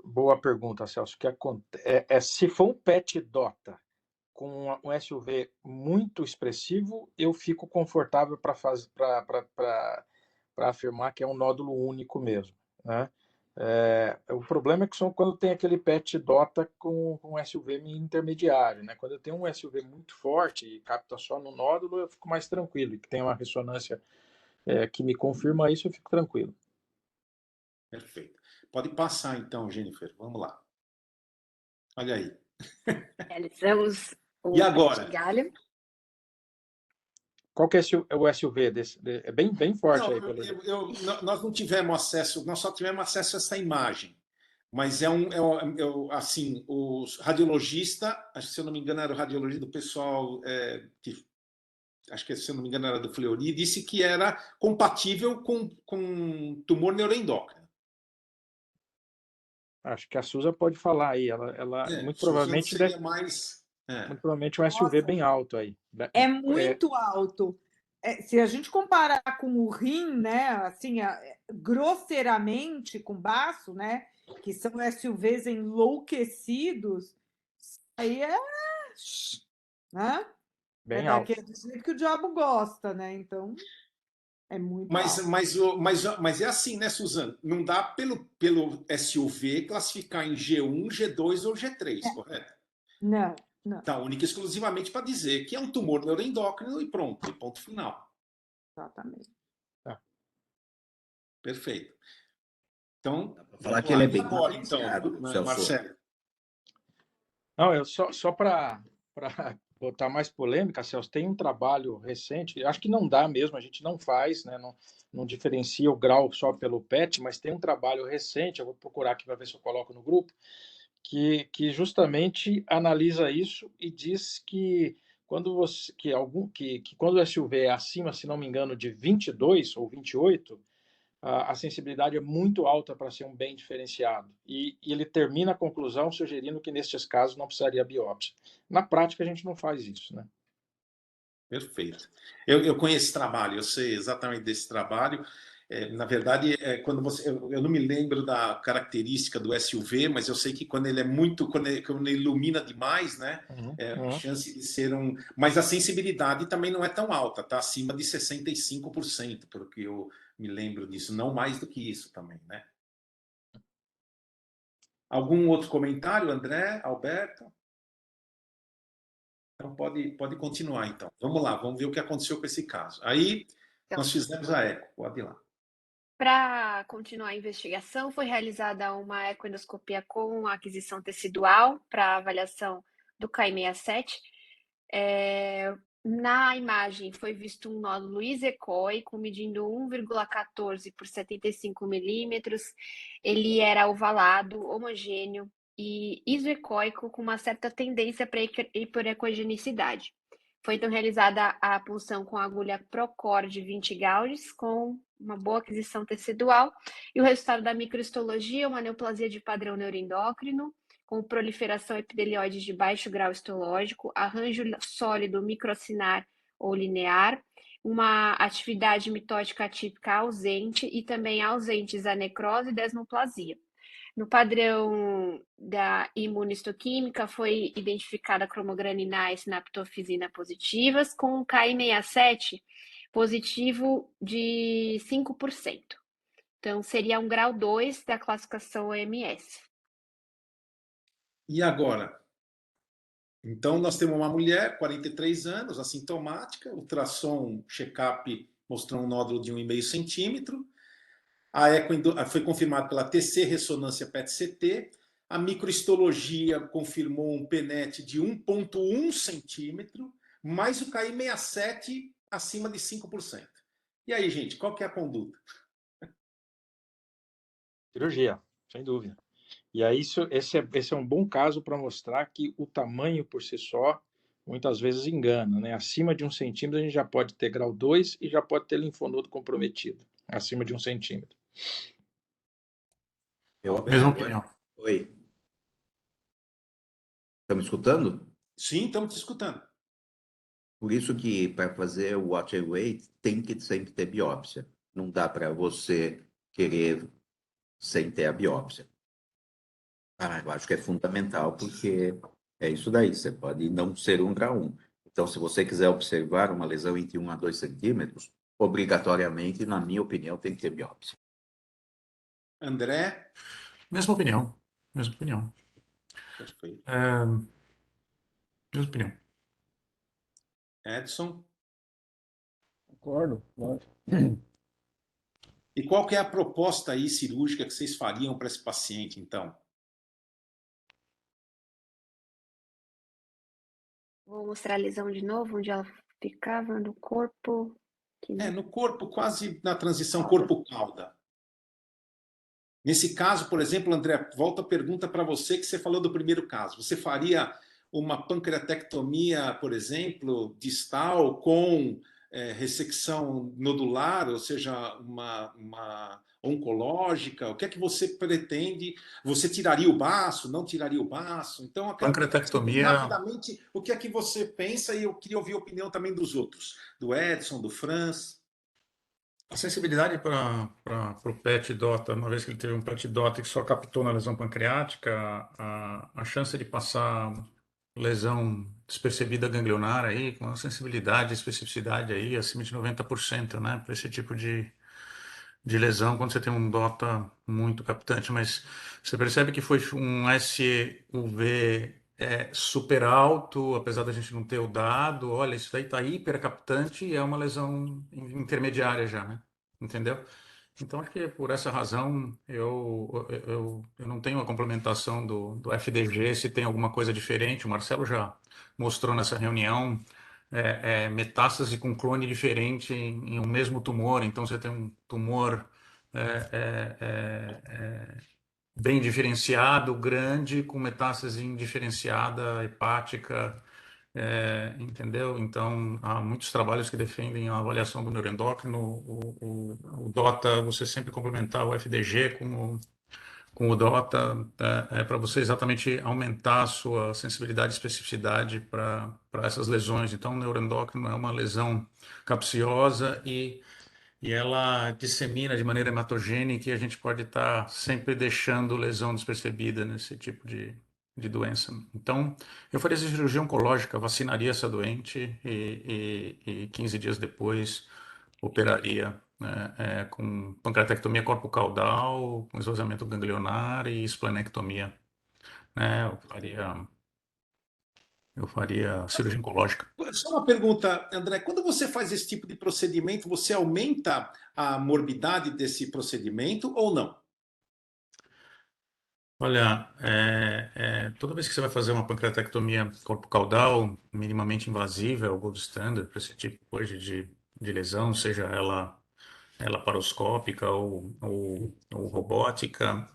boa pergunta, Celso. O que acontece se for um PET DOTA com um SUV muito expressivo, eu fico confortável para afirmar que é um nódulo único mesmo, né? O problema é que quando tem aquele PET DOTA com SUV intermediário, né? Quando eu tenho um SUV muito forte e capta só no nódulo, eu fico mais tranquilo. E que tem uma ressonância que me confirma isso, eu fico tranquilo. Perfeito. Pode passar então, Jennifer. Vamos lá. Olha aí. Realizamos o E agora? PET galho. Qual que é o SUV desse? É bem forte Não, aí, pelo jeito. nós não tivemos acesso, nós só tivemos acesso a essa imagem. Mas assim, o radiologista, acho que se eu não me engano era o radiologista do pessoal, acho que se eu não me engano era do Fleury, disse que era compatível com tumor neuroendócrino. Acho que a Suza pode falar aí. Ela muito Suzano provavelmente seria mais. muito provavelmente um SUV Nossa, bem alto aí. é muito alto. Se a gente comparar com o rim, né, assim, grosseiramente com baço, né, que são SUVs enlouquecidos, aí né, Bem alto. daquele do jeito que o diabo gosta, né? Então, é muito alto. Mas é assim, né, Suzano? Não dá pelo SUV classificar em G1, G2 ou G3, correto? Não. Tá, única e exclusivamente para dizer que é um tumor neuroendócrino e pronto, e ponto final. Exatamente. Perfeito. Então, Falar que ele é bem agora, então, Celso. Marcelo. Não, só para botar mais polêmica, Celso, tem um trabalho recente, acho que não dá mesmo, a gente não faz, né, não diferencia o grau só pelo PET, mas tem um trabalho recente, eu vou procurar aqui para ver se eu coloco no grupo, que justamente analisa isso e diz que quando quando o SUV é acima, se não me engano, de 22 ou 28, a sensibilidade é muito alta para ser um bem diferenciado. E ele termina a conclusão sugerindo que, nestes casos, não precisaria biópsia. Na prática, a gente não faz isso, né? Perfeito. Eu conheço esse trabalho, eu sei exatamente desse trabalho. Na verdade, quando eu não me lembro da característica do SUV, mas eu sei que quando ele é muito, quando ele ilumina demais, né, a chance de ser um. Mas a sensibilidade também não é tão alta, tá acima de 65%, porque eu me lembro disso, não mais do que isso também, né? Algum outro comentário, André, Alberto? Então pode continuar, então. Vamos lá, vamos ver o que aconteceu com esse caso. Aí Então, nós fizemos a eco, pode ir lá. para continuar a investigação, foi realizada uma ecoendoscopia com aquisição tecidual para avaliação do KI67. Na imagem foi visto um nódulo isecóico medindo 1,14 por 75 milímetros. Ele era ovalado, homogêneo e isoecóico com uma certa tendência para hiperecogenicidade. Foi então realizada a punção com agulha Procor de 20 gauges, com uma boa aquisição tecidual, e o resultado da microhistologia, uma neoplasia de padrão neuroendócrino, com proliferação epitelioide de baixo grau histológico, arranjo sólido microcinar ou linear, uma atividade mitótica atípica ausente e também ausentes a necrose e desmoplasia. No padrão da imunistoquímica foi identificada a cromogranina e sinaptofisina positivas, com um KI67 positivo de 5%. Então, seria um grau 2 da classificação OMS. E agora? Então, nós temos uma mulher, 43 anos, assintomática, ultrassom, check-up mostrou um nódulo de 1,5 centímetro. A eco foi confirmado pela TC ressonância PET-CT. A microhistologia confirmou um PNET de 1,1 centímetro, mais o KI67 acima de 5%. E aí, gente, qual que é a conduta? Cirurgia, sem dúvida. E aí esse é um bom caso para mostrar que o tamanho por si só muitas vezes engana, né? Acima de 1 centímetro a gente já pode ter grau 2 e já pode ter linfonodo comprometido, acima de 1 centímetro. Mesma opinião. Oi. Estão me escutando? Sim, estamos te escutando. Por isso que para fazer o watch and wait tem que sempre ter biópsia. Não dá para você querer sem ter a biópsia. Eu acho que é fundamental porque é isso daí. Você pode não ser 1 grau 1. Então, se você quiser observar uma lesão entre 1 a 2 centímetros, obrigatoriamente, na minha opinião, tem que ter biópsia. André? Mesma opinião. Mesma opinião. Perfeito. Mesma opinião. Edson? Concordo, lógico. E qual que é a proposta aí cirúrgica que vocês fariam para esse paciente, então? Vou mostrar a lesão de novo, onde ela ficava no corpo. No corpo, quase na transição corpo-cauda. Nesse caso, por exemplo, André, volta a pergunta para você que você falou do primeiro caso. Você faria uma pancreatectomia, por exemplo, distal com ressecção nodular, ou seja, uma oncológica? O que é que você pretende? Você tiraria o baço? Não tiraria o baço? Então, Pancreatectomia. rapidamente, o que é que você pensa? E eu queria ouvir a opinião também dos outros, do Edson, do Franz. A sensibilidade para o PET DOTA, uma vez que ele teve um PET DOTA que só captou na lesão pancreática, a chance de passar lesão despercebida ganglionar aí, com a sensibilidade e especificidade aí acima de 90%, né, para esse tipo de lesão, quando você tem um DOTA muito captante. Mas você percebe que foi um SUV super alto, apesar da gente não ter o dado. Olha, isso daí está hiper captante e é uma lesão intermediária já, né? Entendeu? Então, acho que por essa razão eu não tenho a complementação do FDG, se tem alguma coisa diferente. O Marcelo já mostrou nessa reunião metástase com clone diferente em um mesmo tumor. Então, você tem um tumor bem diferenciado, grande, com metástase indiferenciada, hepática, entendeu? Então, há muitos trabalhos que defendem a avaliação do neuroendócrino, o DOTA, você sempre complementar o FDG com o DOTA, para você exatamente aumentar a sua sensibilidade e especificidade para essas lesões. Então, o neuroendócrino é uma lesão capciosa e ela dissemina de maneira hematogênica e a gente pode estar sempre deixando lesão despercebida nesse tipo de doença. Então, eu faria essa cirurgia oncológica, vacinaria essa doente e 15 dias depois operaria, né, com pancreatectomia corpo-caudal, com esvaziamento ganglionar e esplenectomia, né? Eu faria cirurgia oncológica. Só uma pergunta, André. Quando você faz esse tipo de procedimento, você aumenta a morbidade desse procedimento ou não? Olha, toda vez que você vai fazer uma pancreatectomia corpo-caudal minimamente invasiva, é o gold standard para esse tipo hoje de lesão, seja ela laparoscópica ou robótica,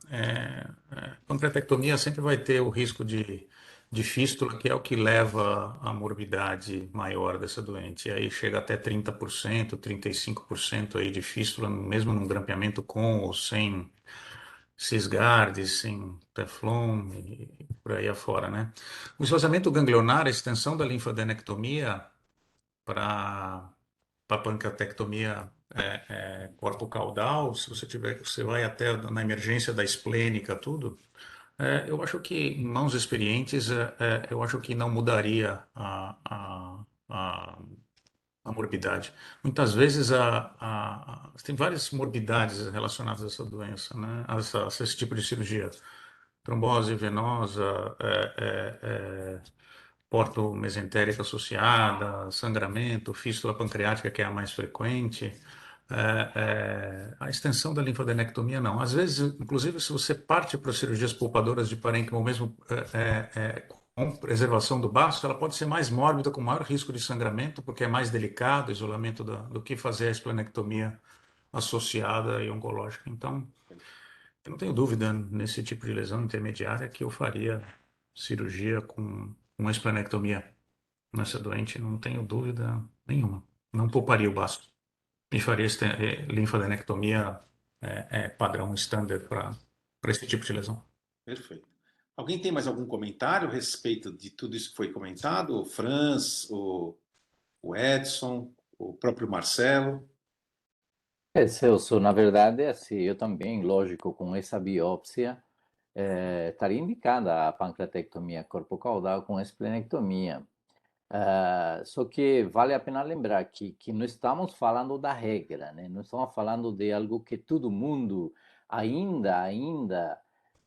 pancreatectomia sempre vai ter o risco de fístula, que é o que leva à morbidade maior dessa doente. E aí chega até 30%, 35% aí de fístula, mesmo num grampeamento com ou sem Cisgard, sem Teflon e por aí afora, né? O esvaziamento ganglionar, a extensão da linfadenectomia para pancreatectomia corpo-caudal, se você tiver, você vai até na emergência da esplênica, tudo. Eu acho que em mãos experientes, eu acho que não mudaria a morbidade. Muitas vezes tem várias morbidades relacionadas a essa doença, né? A esse tipo de cirurgia. Trombose venosa, porto-mesentérica associada, sangramento, fístula pancreática, que é a mais frequente. A extensão da linfadenectomia, não. Às vezes, inclusive, se você parte para cirurgias poupadoras de parênquima, ou mesmo com preservação do baço, ela pode ser mais mórbida, com maior risco de sangramento, porque é mais delicado o isolamento do que fazer a esplenectomia associada e oncológica. Então, eu não tenho dúvida nesse tipo de lesão intermediária que eu faria cirurgia com uma esplenectomia nessa doente, não tenho dúvida nenhuma. Não pouparia o baço. E faria linfadenectomia padrão, standard para esse tipo de lesão. Perfeito. Alguém tem mais algum comentário a respeito de tudo isso que foi comentado? O Franz, o Edson, o próprio Marcelo? Celso, na verdade, assim, eu também, lógico, com essa biópsia, estaria indicada a pancreatectomia corpo-caudal com esplenectomia. Só que vale a pena lembrar que não estamos falando da regra, né? Não estamos falando de algo que todo mundo, ainda,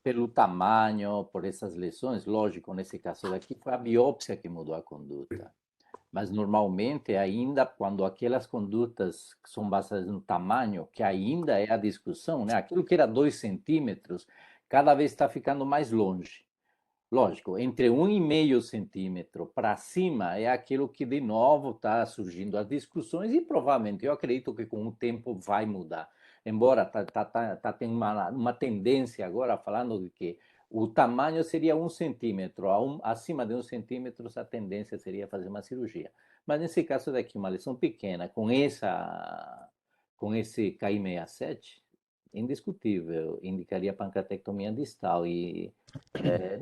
pelo tamanho, por essas lesões, lógico, nesse caso daqui foi a biópsia que mudou a conduta. Mas normalmente, ainda quando aquelas condutas que são baseadas no tamanho, que ainda é a discussão, né? Aquilo que era 2 centímetros, cada vez está ficando mais longe. Lógico, entre 1,5 centímetro para cima é aquilo que de novo está surgindo as discussões e provavelmente eu acredito que com o tempo vai mudar. Embora tá tendo uma tendência agora falando de que o tamanho seria 1 centímetro, acima de 1 centímetro a tendência seria fazer uma cirurgia. Mas nesse caso daqui, uma lesão pequena, com esse KI67, indiscutível, indicaria pancreatectomia distal e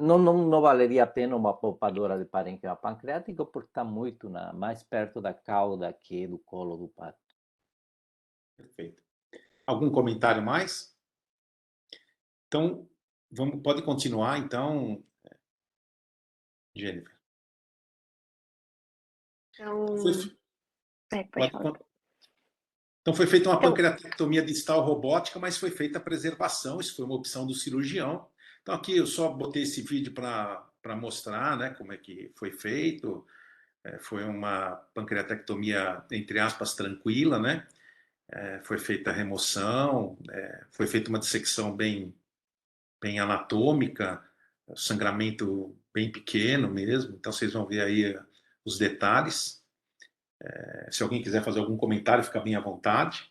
não valeria a pena uma poupadora de parênquima pancreático porque está muito mais perto da cauda que do colo do pato. Perfeito. Algum comentário mais? Então, pode continuar, então, Jennifer. Então, Pode falar. Então, foi feita uma Então, pancreatectomia distal robótica, mas foi feita a preservação, isso foi uma opção do cirurgião. Então, aqui eu só botei esse vídeo para mostrar, né, como é que foi feito. Foi uma pancreatectomia, entre aspas, tranquila, né? Foi feita a remoção, foi feita uma dissecção bem anatômica, sangramento bem pequeno mesmo. Então, vocês vão ver aí os detalhes. Se alguém quiser fazer algum comentário, fica bem à vontade.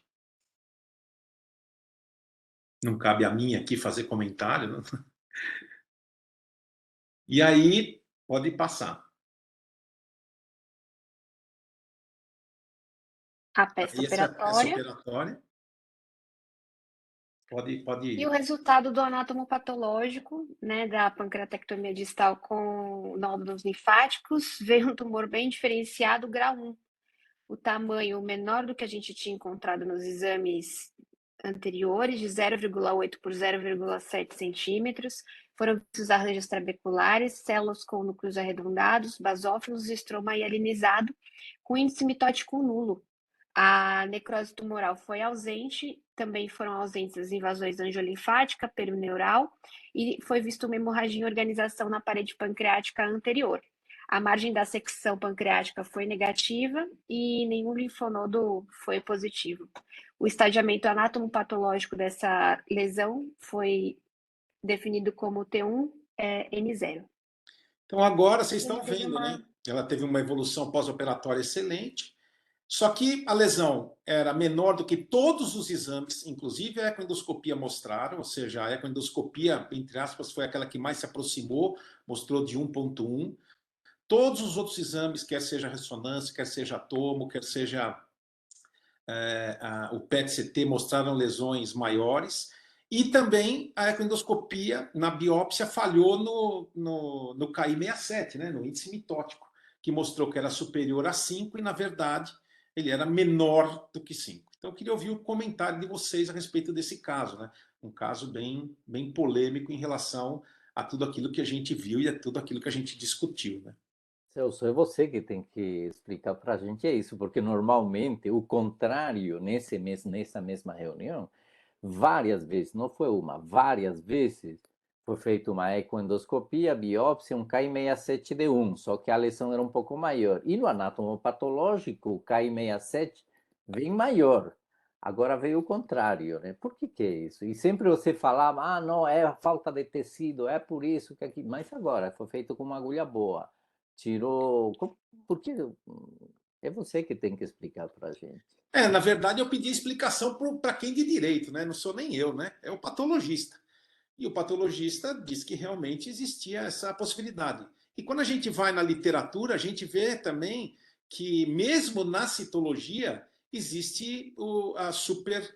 Não cabe a mim aqui fazer comentário, né? E aí, pode passar. a peça E essa operatória operatória, pode e o resultado do anatomopatológico, né, da pancreatectomia distal com nódulos linfáticos, veio um tumor bem diferenciado, grau 1. O tamanho menor do que a gente tinha encontrado nos exames anteriores, de 0,8 por 0,7 centímetros. Foram vistos arranjos trabeculares, células com núcleos arredondados, basófilos e estroma hyalinizado, com índice mitótico nulo. A necrose tumoral foi ausente, também foram ausentes as invasões angiolinfática, peroneural, e foi visto uma hemorragia em organização na parede pancreática anterior. A margem da secção pancreática foi negativa e nenhum linfonodo foi positivo. O estadiamento anatomopatológico dessa lesão foi definido como T1 N0. Então, agora vocês estão Ele teve vendo, uma- né? Ela teve uma evolução pós-operatória excelente, só que a lesão era menor do que todos os exames, inclusive a ecoendoscopia mostraram, ou seja, a ecoendoscopia, entre aspas, foi aquela que mais se aproximou, mostrou de 1,1. Todos os outros exames, quer seja ressonância, quer seja tomo, quer seja o PET-CT, mostraram lesões maiores. E também a ecoendoscopia, na biópsia, falhou no KI67, né, no índice mitótico, que mostrou que era superior a 5 e, na verdade, ele era menor do que 5. Então, eu queria ouvir o comentário de vocês a respeito desse caso, né? Um caso bem polêmico em relação a tudo aquilo que a gente viu e a tudo aquilo que a gente discutiu, né? Celso, é você que tem que explicar para a gente isso, porque normalmente o contrário nessa mesma reunião, várias vezes, não foi uma, várias vezes, foi feita uma ecoendoscopia, biópsia, um KI67D1, só que a lesão era um pouco maior. E no anatomopatológico, o KI67 vem maior. Agora veio o contrário, né? Por que é isso? E sempre você falava, ah, não, é a falta de tecido, é por isso que aqui. Mas agora foi feito com uma agulha boa. Tirou. Por que? É você que tem que explicar para a gente. Na verdade, eu pedi explicação para quem de direito, né? Não sou nem eu, né? É o patologista. E o patologista diz que realmente existia essa possibilidade. E quando a gente vai na literatura, a gente vê também que, mesmo na citologia, existe a super,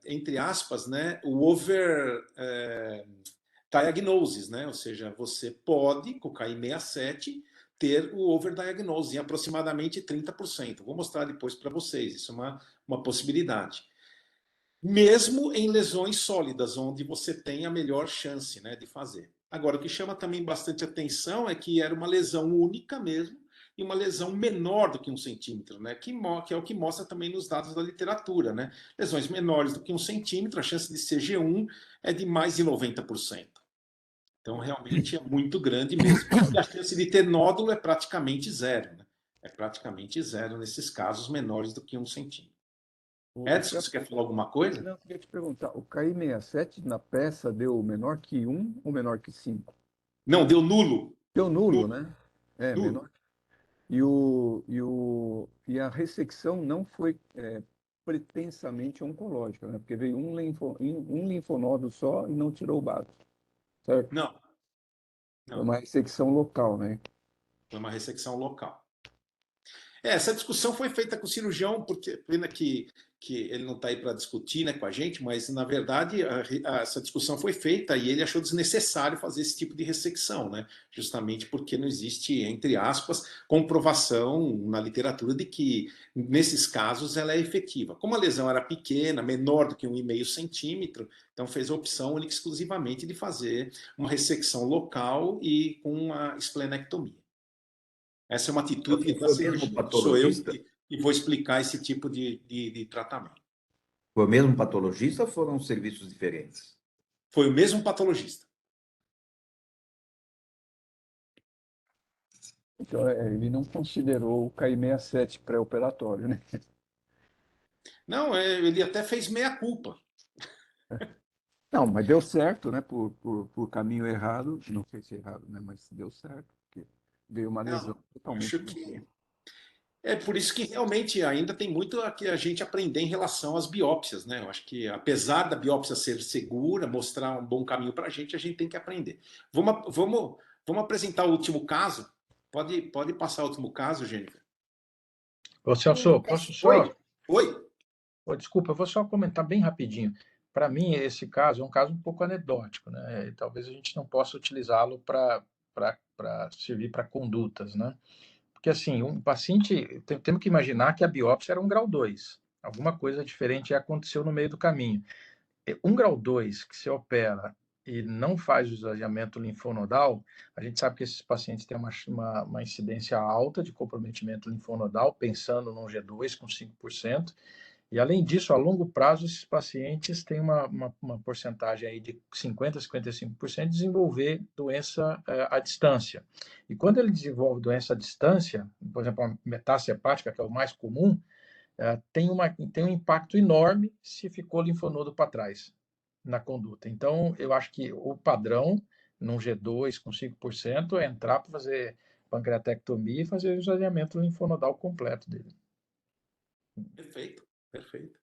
entre aspas, né, o over diagnosis, né? Ou seja, você pode, com o KI67, ter o overdiagnose em aproximadamente 30%. Vou mostrar depois para vocês, isso é uma possibilidade. Mesmo em lesões sólidas, onde você tem a melhor chance, né, de fazer. Agora, o que chama também bastante atenção é que era uma lesão única mesmo, e uma lesão menor do que 1 centímetro, né, que é o que mostra também nos dados da literatura. Né? Lesões menores do que 1 centímetro, a chance de ser G1 é de mais de 90%. Então, realmente é muito grande mesmo. E a chance de ter nódulo é praticamente zero. Né? É praticamente zero nesses casos menores do que 1 centímetro. Edson, você quer falar alguma coisa? Não, eu queria te perguntar, o KI67 na peça deu menor que 1 ou menor que 5? Não, deu nulo. Deu nulo, Nulo. né? É, Nulo. menor. E a ressecção não foi pretensamente oncológica, né? Porque veio um linfonodo só e não tirou o base, certo? Não, Foi não. uma ressecção local, né? Foi uma ressecção local. Essa discussão foi feita com o cirurgião, porque pena que ele não está aí para discutir, né, com a gente, mas na verdade essa discussão foi feita e ele achou desnecessário fazer esse tipo de ressecção, né, justamente porque não existe, entre aspas, comprovação na literatura de que nesses casos ela é efetiva. Como a lesão era pequena, menor do que 1,5 centímetro, então fez a opção única e exclusivamente de fazer uma ressecção local e com uma esplenectomia. Essa é uma atitude de Foi o mesmo cirurgia. Sou eu patologista? que vou explicar esse tipo de tratamento. Foi o mesmo patologista ou foram serviços diferentes? Foi o mesmo patologista. Então, ele não considerou o KI67 pré-operatório, né? Não, ele até fez meia-culpa. Não, mas deu certo, né? Por caminho errado, não sei se é errado, né? Mas deu certo, porque veio uma lesão totalmente Acho que é por isso que realmente ainda tem muito a que a gente aprender em relação às biópsias, né? Eu acho que apesar da biópsia ser segura, mostrar um bom caminho para a gente tem que aprender. Vamos apresentar o último caso? Pode passar o último caso, Jennifer? Ô, Celso, posso só. Oi, oi. Ô, desculpa, eu vou só comentar bem rapidinho. Para mim, esse caso é um caso um pouco anedótico, né? E talvez a gente não possa utilizá-lo para servir para condutas, né? Porque, assim, um paciente, temos que imaginar que a biópsia era um grau 2. Alguma coisa diferente aconteceu no meio do caminho. Um grau 2 que se opera e não faz o esvaziamento linfonodal, a gente sabe que esses pacientes têm uma incidência alta de comprometimento linfonodal, pensando num G2 com 5%. E, além disso, a longo prazo, esses pacientes têm uma porcentagem aí de 50% a 55% de desenvolver doença à distância. E quando ele desenvolve doença à distância, por exemplo, a metástase hepática, que é o mais comum, tem um impacto enorme se ficou linfonodo para trás na conduta. Então, eu acho que o padrão, num G2 com 5%, é entrar para fazer pancreatectomia e fazer o esvaziamento linfonodal completo dele. Perfeito, perfeito.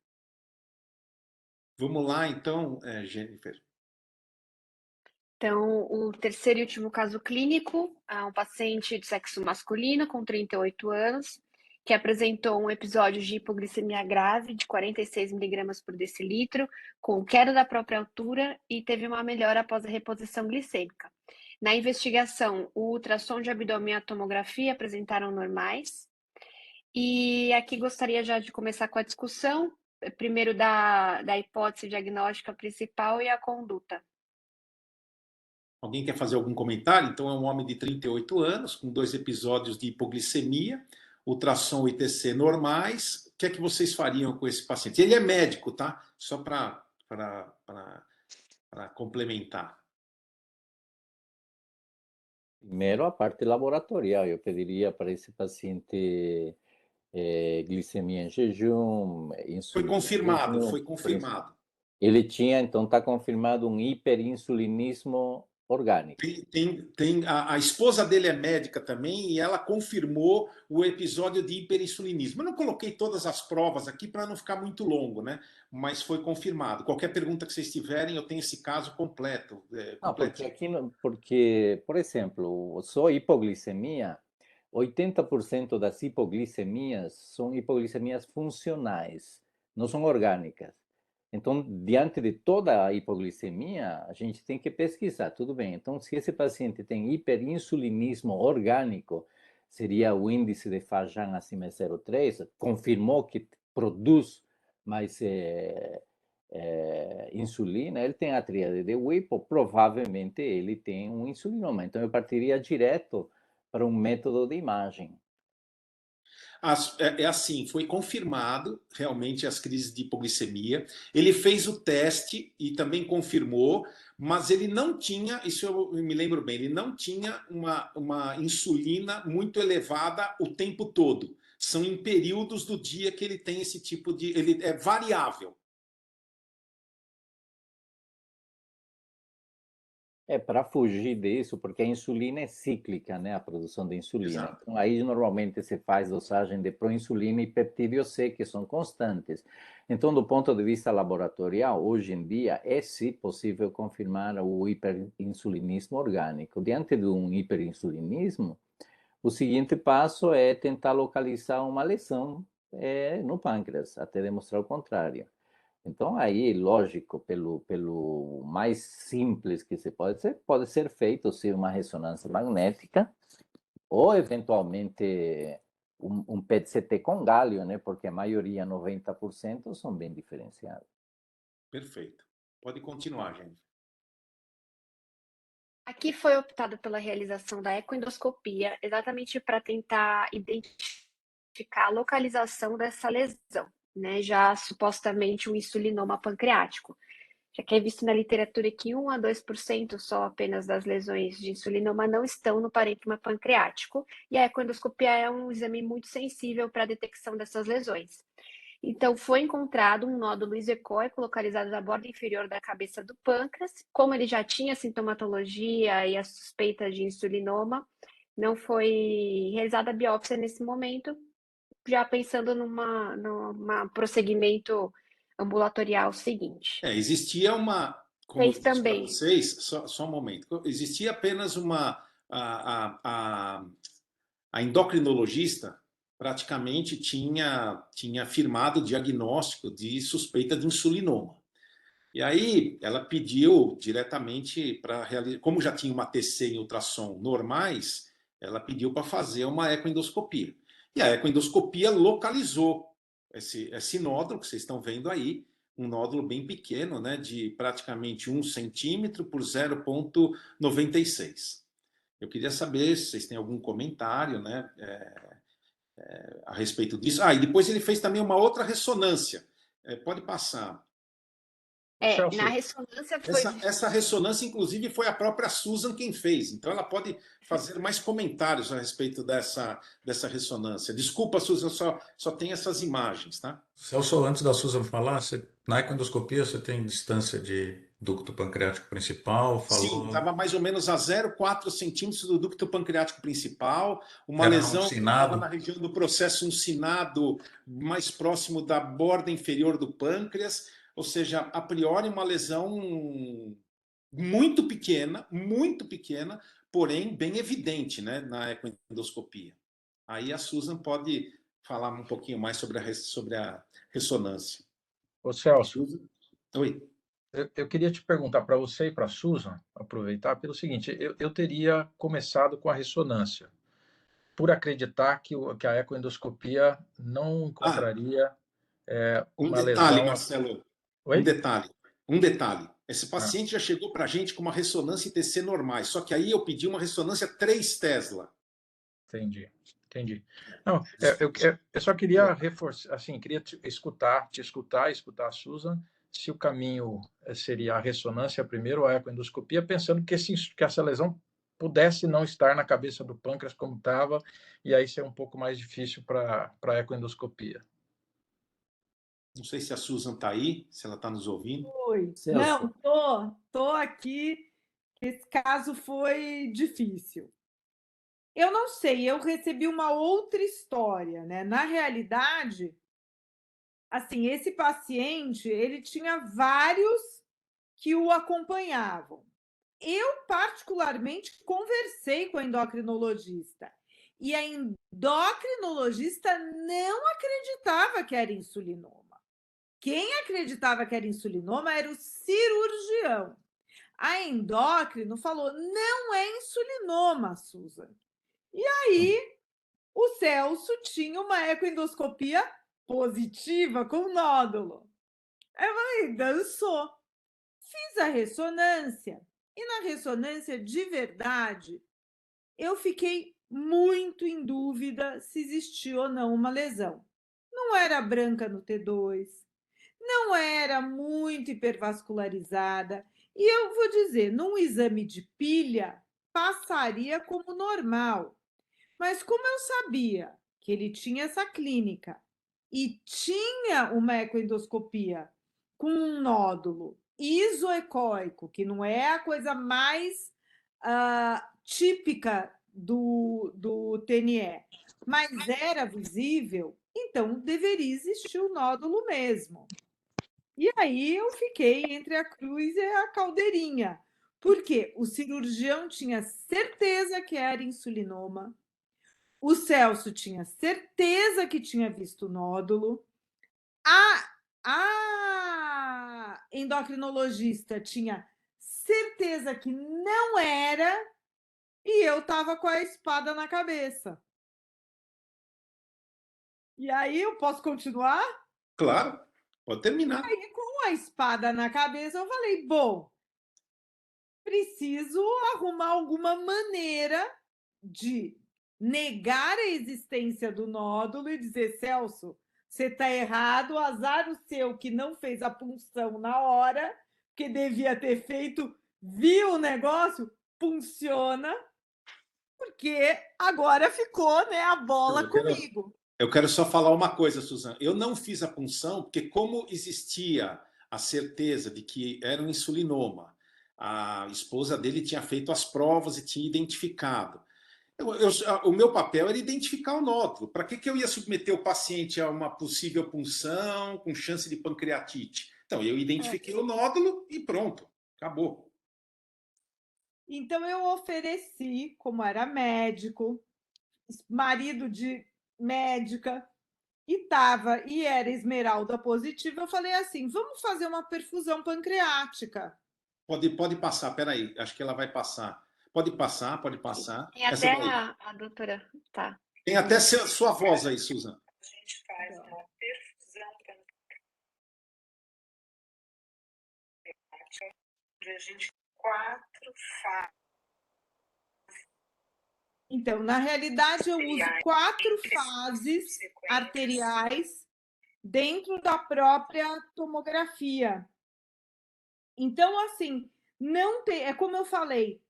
Vamos lá, então, Jennifer. Então, o terceiro e último caso clínico é um paciente de sexo masculino com 38 anos, que apresentou um episódio de hipoglicemia grave de 46 miligramas por decilitro, com queda da própria altura e teve uma melhora após a reposição glicêmica. Na investigação, o ultrassom de abdômen e a tomografia apresentaram normais. E aqui gostaria já de começar com a discussão, primeiro da hipótese diagnóstica principal e a conduta. Alguém quer fazer algum comentário? Então, é um homem de 38 anos, com 2 episódios de hipoglicemia, ultrassom e ITC normais. O que é que vocês fariam com esse paciente? Ele é médico, tá? Só para complementar. Primeiro, a parte laboratorial. Eu pediria para esse paciente glicemia em jejum, Foi insulina em confirmado, jejum. foi confirmado. Ele tinha, então está confirmado um hiperinsulinismo orgânico. A esposa dele é médica também e ela confirmou o episódio de hiperinsulinismo. Eu não coloquei todas as provas aqui para não ficar muito longo, né? Mas foi confirmado. Qualquer pergunta que vocês tiverem, eu tenho esse caso completo. Não, porque aqui, porque, por exemplo, só hipoglicemia, 80% das hipoglicemias são hipoglicemias funcionais, não são orgânicas. Então, diante de toda a hipoglicemia, a gente tem que pesquisar, tudo bem. Então, se esse paciente tem hiperinsulinismo orgânico, seria o índice de Fajan acima de 0,3, confirmou que produz mais insulina, ele tem a tríade de Whipple, provavelmente ele tem um insulinoma. Então, eu partiria direto para um método de imagem. É assim, foi confirmado realmente as crises de hipoglicemia. Ele fez o teste e também confirmou, mas ele não tinha, isso eu me lembro bem, ele não tinha uma insulina muito elevada o tempo todo. São em períodos do dia que ele tem esse tipo de. Ele é variável. Para fugir disso, porque a insulina é cíclica, né? A produção de insulina. Exato. Então, aí normalmente se faz dosagem de proinsulina e peptídeo C, que são constantes. Então, do ponto de vista laboratorial, hoje em dia, é sim possível confirmar o hiperinsulinismo orgânico. Diante de um hiperinsulinismo, o seguinte passo é tentar localizar uma lesão no pâncreas, até demonstrar o contrário. Então, aí, lógico, pelo mais simples que se pode ser feito sim uma ressonância magnética ou, eventualmente, um PET-CT com gálio, né? Porque a maioria, 90%, são bem diferenciados. Perfeito. Pode continuar, gente. Aqui foi optado pela realização da ecoendoscopia, exatamente para tentar identificar a localização dessa lesão, né? Já supostamente um insulinoma pancreático. Já que é visto na literatura que 1 a 2% só apenas das lesões de insulinoma não estão no parênquima pancreático, e a ecoendoscopia é um exame muito sensível para a detecção dessas lesões. Então, foi encontrado um nódulo isocóico localizado na borda inferior da cabeça do pâncreas. Como ele já tinha sintomatologia e a suspeita de insulinoma, não foi realizada a biópsia nesse momento, já pensando numa prosseguimento ambulatorial seguinte. Existia uma, como eu Fez disse para também. vocês, só um momento, existia apenas a endocrinologista praticamente tinha firmado o diagnóstico de suspeita de insulinoma. E aí ela pediu diretamente para realizar, como já tinha uma TC em ultrassom normais, ela pediu para fazer uma ecoendoscopia. E a ecoendoscopia localizou esse nódulo que vocês estão vendo aí, um nódulo bem pequeno, né, de praticamente 1 centímetro por 0,96. Eu queria saber se vocês têm algum comentário, né, a respeito disso. Ah, e depois ele fez também uma outra ressonância. Pode passar. Celso, Na ressonância foi. Essa ressonância, inclusive, foi a própria Susan quem fez. Então, ela pode fazer mais comentários a respeito dessa ressonância. Desculpa, Susan, só tem essas imagens, tá? Celso, antes da Susan falar, na ecoendoscopia você tem distância de ducto pancreático principal, Sim, falou, estava mais ou menos a 0,4 centímetros do ducto pancreático principal, uma era lesão que estava uncinado. na região do processo uncinado, mais próximo da borda inferior do pâncreas, ou seja, a priori uma lesão muito pequena, porém bem evidente, né, na ecoendoscopia. Aí a Susan pode falar um pouquinho mais sobre a ressonância. ô Celso, Susan? Oi. eu queria te perguntar para você e para a Susan, aproveitar pelo seguinte, eu teria começado com a ressonância, por acreditar que a ecoendoscopia não encontraria Um uma detalhe, lesão. Marcelo, um Oi? detalhe, um detalhe. Esse Ah, paciente já chegou para a gente com uma ressonância e TC normais, só que aí eu pedi uma ressonância 3 Tesla. entendi. Não, eu só queria reforçar, assim, queria te escutar a Susan, se o caminho seria a ressonância primeiro ou a ecoendoscopia, pensando que essa lesão pudesse não estar na cabeça do pâncreas como estava, e aí ser um pouco mais difícil para a ecoendoscopia. Não sei se a Susan está aí, se ela está nos ouvindo. Oi. Celso. Não, tô aqui. Esse caso foi difícil. Eu não sei, eu recebi uma outra história, né? Na realidade, assim, esse paciente, ele tinha vários que o acompanhavam. Eu, particularmente, conversei com a endocrinologista e a endocrinologista não acreditava que era insulinoma. Quem acreditava que era insulinoma era o cirurgião. A endócrino falou: não é insulinoma, Susan. E aí, o Celso tinha uma ecoendoscopia positiva com nódulo. Eu falei: dançou. Fiz a ressonância. E na ressonância, de verdade, eu fiquei muito em dúvida se existia ou não uma lesão. Não era branca no T2, não era muito hipervascularizada. E eu vou dizer, num exame de pilha, passaria como normal. Mas como eu sabia que ele tinha essa clínica e tinha uma ecoendoscopia com um nódulo isoecóico, que não é a coisa mais típica do TNE, mas era visível, então deveria existir o nódulo mesmo. E aí eu fiquei entre a cruz e a caldeirinha, porque o cirurgião tinha certeza que era insulinoma, o Celso tinha certeza que tinha visto o nódulo, a endocrinologista tinha certeza que não era, e eu estava com a espada na cabeça. E aí, eu posso continuar? Claro, pode terminar. Aí, com a espada na cabeça, eu falei: bom, preciso arrumar alguma maneira de negar a existência do nódulo e dizer: Celso, você está errado, azar o seu que não fez a punção na hora, que devia ter feito, viu o negócio, funciona, porque agora ficou, né, a bola comigo. Eu quero só falar uma coisa, Suzana. Eu não fiz a punção porque, como existia a certeza de que era um insulinoma, a esposa dele tinha feito as provas e tinha identificado. O meu papel era identificar o nódulo. Para que eu ia submeter o paciente a uma possível punção com chance de pancreatite? Então, eu identifiquei o nódulo e pronto, acabou. Então, eu ofereci, como era médico, marido de médica e era esmeralda positiva, eu falei assim, vamos fazer uma perfusão pancreática. Pode passar, peraí, acho que ela vai passar. Pode passar, pode passar. Tem Essa até daí. a doutora. Tá. Tem até sua voz aí, Susan. A gente faz uma perfusão pancreática, onde a gente 4 fases. Então, na realidade, eu uso 4 fases arteriais dentro da própria tomografia. Então, assim, não tem, é como eu falei,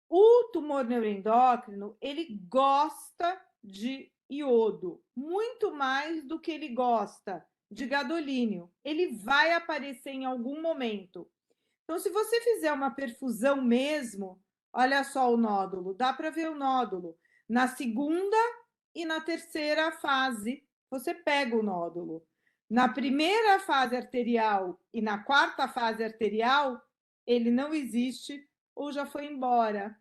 o tumor neuroendócrino, ele gosta de iodo, muito mais do que ele gosta de gadolínio. Ele vai aparecer em algum momento. Então, se você fizer uma perfusão mesmo, olha só o nódulo, dá para ver o nódulo. Na segunda e na terceira fase, você pega o nódulo. Na primeira fase arterial e na quarta fase arterial, ele não existe ou já foi embora.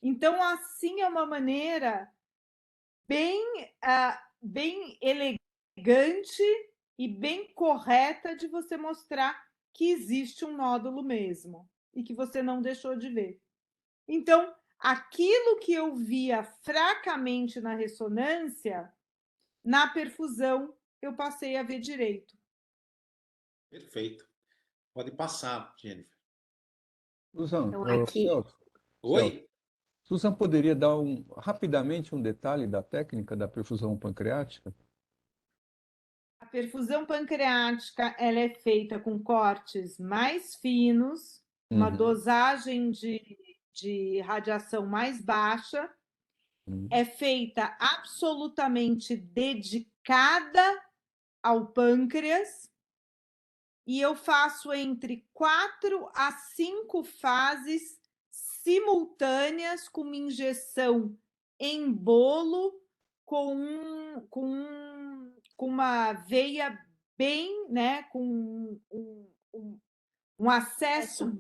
Então, assim é uma maneira bem elegante e bem correta de você mostrar que existe um nódulo mesmo e que você não deixou de ver. Então, aquilo que eu via fracamente na ressonância, na perfusão, eu passei a ver direito. Perfeito. Pode passar, Jennifer. Susan, Então, aqui. Celso, Oi? Susan poderia dar rapidamente um detalhe da técnica da perfusão pancreática? A perfusão pancreática ela é feita com cortes mais finos, uma dosagem de radiação mais baixa, é feita absolutamente dedicada ao pâncreas, e eu faço entre 4 a 5 fases simultâneas com uma injeção em bolo com uma veia bem, né, com um acesso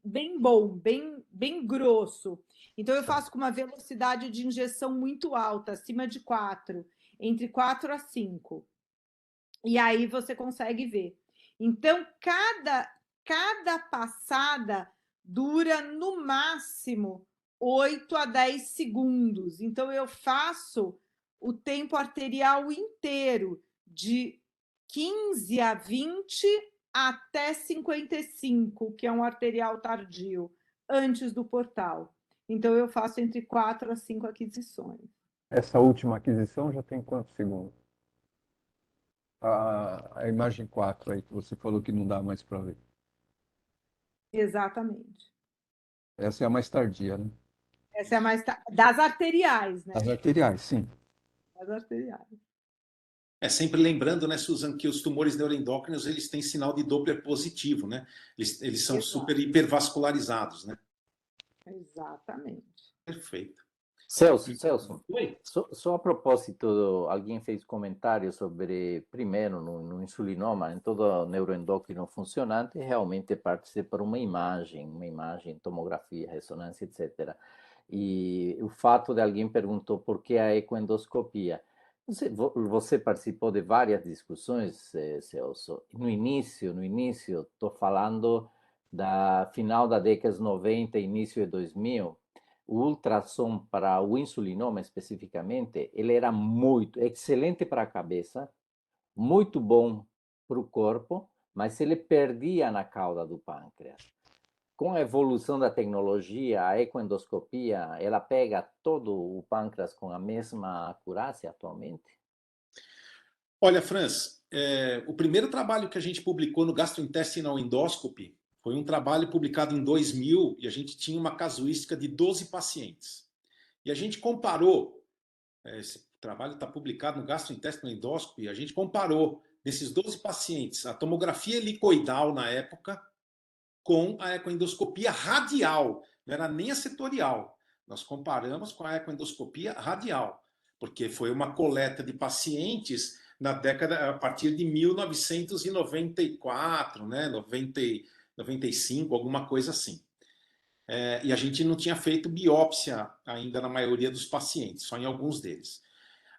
bem bom, bem grosso. Então, eu faço com uma velocidade de injeção muito alta, acima de 4, entre 4 a 5. E aí você consegue ver. Então, cada passada dura, no máximo, 8 a 10 segundos. Então, eu faço o tempo arterial inteiro, de 15 a 20 até 55, que é um arterial tardio, antes do portal. Então, eu faço entre 4 a 5 aquisições. Essa última aquisição já tem quantos segundos? A imagem 4 aí, que você falou que não dá mais para ver. Exatamente. Essa é a mais tardia, né? Essa é a mais das arteriais, né? As arteriais, sim. Das arteriais. Sempre lembrando, né, Susan, que os tumores neuroendócrinos eles têm sinal de Doppler positivo, né? Eles são super hipervascularizados, né? Exatamente. Perfeito. Celso, Oi? só a propósito, alguém fez comentário sobre, primeiro, no insulinoma, em todo neuroendócrino funcionante, realmente parte-se por uma imagem, tomografia, ressonância, etc. E o fato de alguém perguntou por que a ecoendoscopia. Você participou de várias discussões, Celso. No início, estou falando da final da década de 90, início de 2000, o ultrassom para o insulinoma especificamente, ele era muito excelente para a cabeça, muito bom para o corpo, mas ele perdia na cauda do pâncreas. Com a evolução da tecnologia, a ecoendoscopia, ela pega todo o pâncreas com a mesma acurácia atualmente? Olha, Franz, o primeiro trabalho que a gente publicou no Gastrointestinal Endoscopy foi um trabalho publicado em 2000 e a gente tinha uma casuística de 12 pacientes. E a gente comparou, esse trabalho está publicado no Gastrointestinal Endoscopy, a gente comparou desses 12 pacientes a tomografia helicoidal na época com a ecoendoscopia radial, não era nem a setorial. Nós comparamos com a ecoendoscopia radial, porque foi uma coleta de pacientes na década, a partir de 1994, né, 95, alguma coisa assim. E a gente não tinha feito biópsia ainda na maioria dos pacientes, só em alguns deles.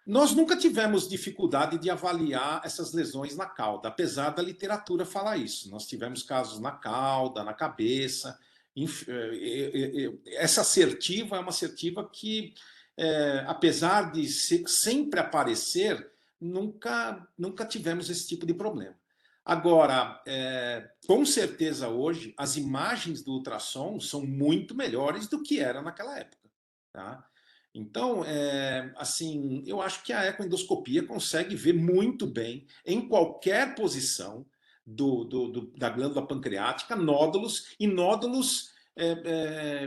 Nós nunca tivemos dificuldade de avaliar essas lesões na cauda, apesar da literatura falar isso. Nós tivemos casos na cauda, na cabeça. Essa assertiva é uma assertiva que, apesar de sempre aparecer, nunca tivemos esse tipo de problema. Agora, com certeza hoje, as imagens do ultrassom são muito melhores do que era naquela época, tá? Então, assim, eu acho que a ecoendoscopia consegue ver muito bem, em qualquer posição da glândula pancreática, nódulos e nódulos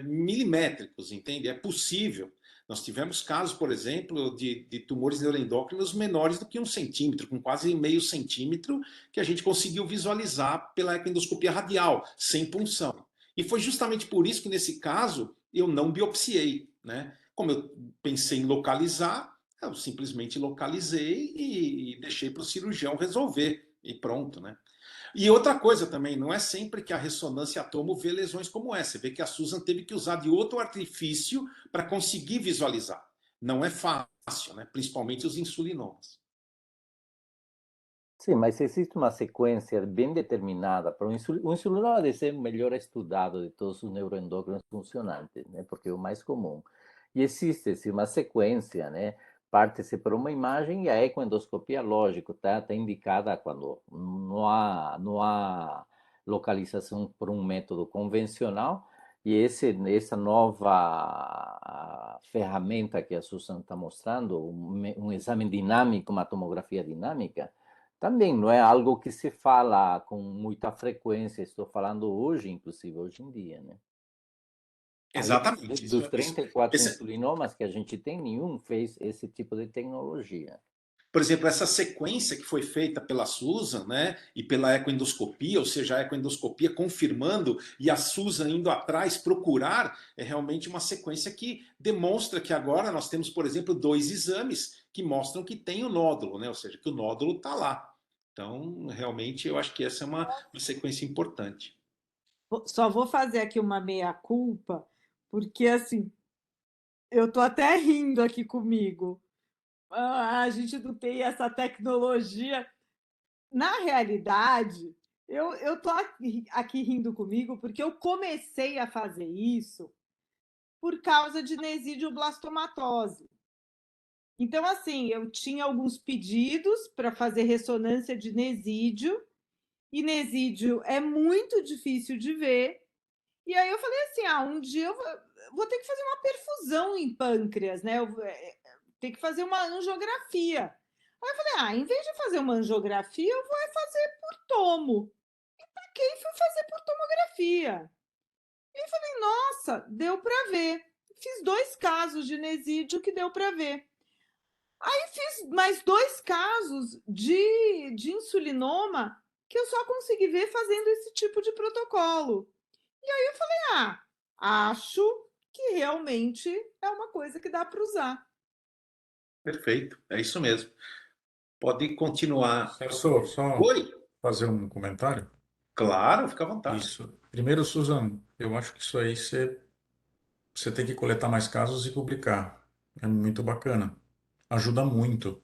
milimétricos, entende? É possível. Nós tivemos casos, por exemplo, de tumores neuroendócrinos menores do que 1 centímetro, com quase meio centímetro, que a gente conseguiu visualizar pela ecoendoscopia radial, sem punção. E foi justamente por isso que, nesse caso, eu não biopsiei, né? Como eu pensei em localizar, eu simplesmente localizei e deixei para o cirurgião resolver, e pronto, né? E outra coisa também, não é sempre que a ressonância atomo vê lesões como essa. Você vê que a Susan teve que usar de outro artifício para conseguir visualizar. Não é fácil, né? Principalmente os insulinomas. Sim, mas existe uma sequência bem determinada. Para o insulinoma deve ser o melhor estudado de todos os neuroendócrinos funcionantes, né? Porque é o mais comum. E existe uma sequência, né? Parte-se por uma imagem e a ecoendoscopia, lógico, tá indicada quando não há localização por um método convencional. E essa nova ferramenta que a Susan está mostrando, um exame dinâmico, uma tomografia dinâmica, também não é algo que se fala com muita frequência. Estou falando hoje, inclusive hoje em dia, né? Exatamente. Dos 34 insulinomas que a gente tem, nenhum fez esse tipo de tecnologia. Por exemplo, essa sequência que foi feita pela Susan, né, e pela ecoendoscopia, ou seja, a ecoendoscopia confirmando e a Susan indo atrás procurar, é realmente uma sequência que demonstra que agora nós temos, por exemplo, 2 exames que mostram que tem o nódulo, né, ou seja, que o nódulo está lá. Então, realmente, eu acho que essa é uma sequência importante. Só vou fazer aqui uma meia-culpa, porque assim, eu tô até rindo aqui comigo. A gente não tem essa tecnologia. Na realidade, eu tô aqui rindo comigo porque eu comecei a fazer isso por causa de nesidoblastomatose. Então, assim, eu tinha alguns pedidos para fazer ressonância de nesídio, e nesídio é muito difícil de ver. E aí eu falei assim: um dia eu vou ter que fazer uma perfusão em pâncreas, né? Tem que fazer uma angiografia. Aí eu falei: em vez de fazer uma angiografia, eu vou fazer por tomo. E taquei e fui fazer por tomografia. E falei: nossa, deu para ver. Fiz 2 casos de nesídio que deu para ver. Aí fiz mais 2 casos de insulinoma que eu só consegui ver fazendo esse tipo de protocolo. E aí eu falei: acho que realmente é uma coisa que dá para usar. Perfeito, é isso mesmo. Pode continuar. Celso, só Oi? fazer um comentário? Claro, fica à vontade. Isso. Primeiro, Susan, eu acho que isso aí você tem que coletar mais casos e publicar. É muito bacana. Ajuda muito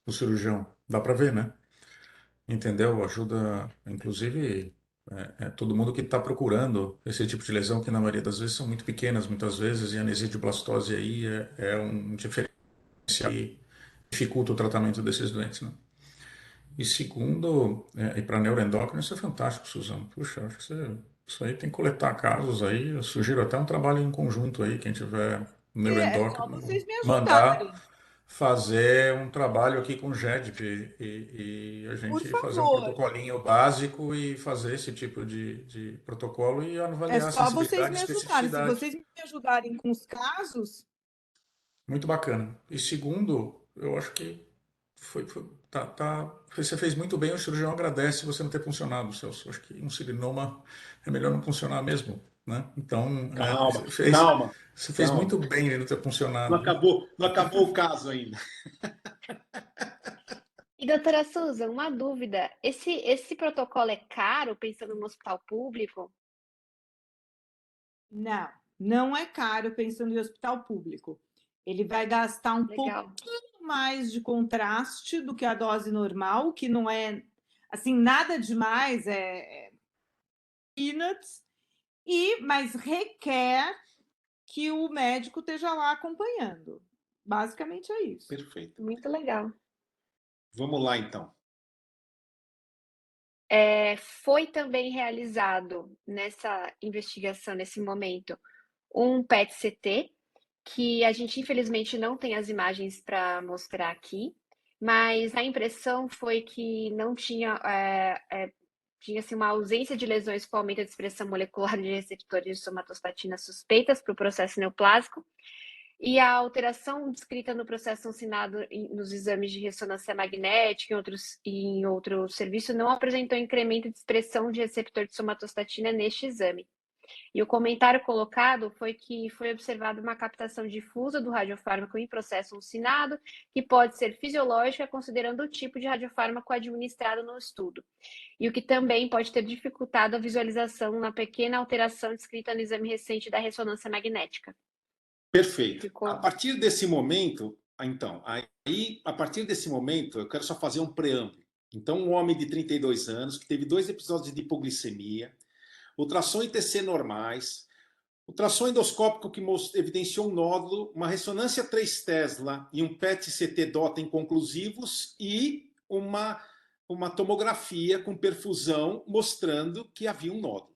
o cirurgião. Dá para ver, né? Entendeu? Ajuda, inclusive, todo mundo que está procurando esse tipo de lesão, que na maioria das vezes são muito pequenas, muitas vezes, e a nesidioblastose aí é um diferencial que dificulta o tratamento desses doentes, né? E segundo, e para neuroendócrino, isso é fantástico, Suzano. Puxa, acho que isso aí tem que coletar casos aí. Eu sugiro até um trabalho em conjunto aí, quem tiver É só neuroendócrino, vocês me mandar ajudarem, fazer um trabalho aqui com o GEDP e a por gente fazer um favor. protocolinho básico e fazer esse tipo de protocolo e É avaliar a só vocês sensibilidade e me ajudarem. Se especificidade. vocês me ajudarem com os casos, Muito bacana. E segundo, eu acho que você fez muito bem, o cirurgião agradece você não ter funcionado, Celso. Acho que um selinoma é melhor não funcionar mesmo, né? Então, Calma, calma, você fez calma. muito bem de não ter funcionado. Não acabou o caso ainda. E doutora Susan, uma dúvida: esse protocolo é caro, pensando no hospital público? não é caro pensando em hospital público. Ele vai gastar um Legal. pouquinho mais de contraste do que a dose normal, que não é assim nada demais, é peanuts, mas requer que o médico esteja lá acompanhando. Basicamente é isso. Perfeito. Muito legal. Vamos lá, então. Foi também realizado nessa investigação, nesse momento, um PET-CT, que a gente infelizmente não tem as imagens para mostrar aqui, mas a impressão foi que não tinha, tinha-se uma ausência de lesões com aumento de expressão molecular de receptores de somatostatina suspeitas para o processo neoplásico, e a alteração descrita no processo ensinado nos exames de ressonância magnética em outro serviço não apresentou incremento de expressão de receptor de somatostatina neste exame. E o comentário colocado foi que foi observada uma captação difusa do radiofármaco em processo ensinado, que pode ser fisiológica, considerando o tipo de radiofármaco administrado no estudo, e o que também pode ter dificultado a visualização na pequena alteração descrita no exame recente da ressonância magnética. Perfeito. A partir desse momento, então, a partir desse momento, eu quero só fazer um preâmbulo. Então, um homem de 32 anos, que teve 2 episódios de hipoglicemia, ultrassom e TC normais, ultrassom endoscópico que evidenciou um nódulo, uma ressonância 3 Tesla e um PET-CT DOTA inconclusivos e uma tomografia com perfusão mostrando que havia um nódulo.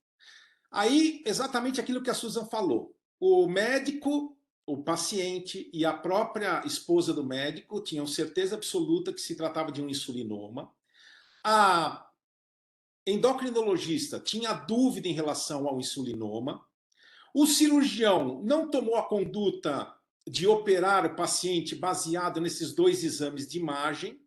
Aí, exatamente aquilo que a Susan falou. O médico, o paciente e a própria esposa do médico tinham certeza absoluta que se tratava de um insulinoma. A endocrinologista tinha dúvida em relação ao insulinoma. O cirurgião não tomou a conduta de operar o paciente baseado nesses 2 exames de imagem,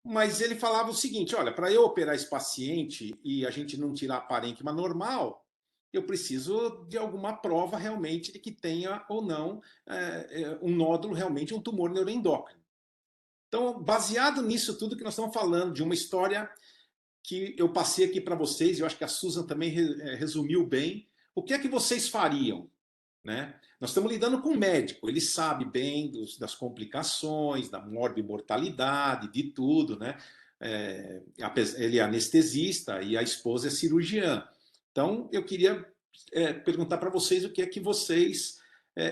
mas ele falava o seguinte: olha, para eu operar esse paciente e a gente não tirar a parênquima normal, eu preciso de alguma prova realmente de que tenha ou não um nódulo, realmente um tumor neuroendócrino. Então, baseado nisso tudo que nós estamos falando, de uma história que eu passei aqui para vocês, eu acho que a Susan também resumiu bem, o que é que vocês fariam? Né? Nós estamos lidando com um médico, ele sabe bem das complicações, da morbimortalidade, de tudo, né? Ele é anestesista e a esposa é cirurgiã. Então, eu queria perguntar para vocês o que é que vocês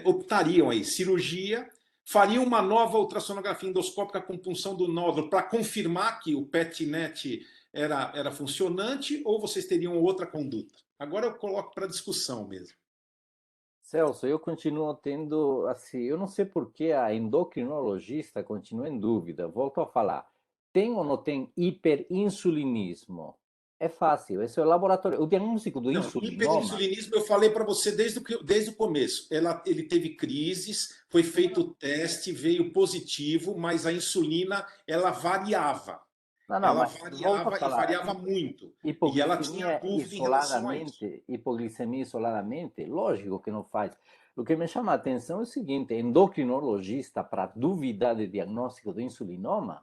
optariam aí. Cirurgia, fariam uma nova ultrassonografia endoscópica com punção do nódulo para confirmar que o PET-NET era funcionante, ou vocês teriam outra conduta? Agora eu coloco para discussão mesmo. Celso, eu continuo tendo, assim, eu não sei por que a endocrinologista continua em dúvida. Volto a falar, tem ou não tem hiperinsulinismo? É fácil, esse é o laboratório. O diagnóstico do insulinoma... Hiperinsulinismo, eu falei para você desde o começo. Ele teve crises, foi feito o teste, veio positivo, mas a insulina, ela variava. Ela variava e variava muito. E ela tinha dúvida em relação a isso. Hipoglicemia isoladamente, lógico que não faz. O que me chama a atenção é o seguinte: endocrinologista, para duvidar do diagnóstico do insulinoma,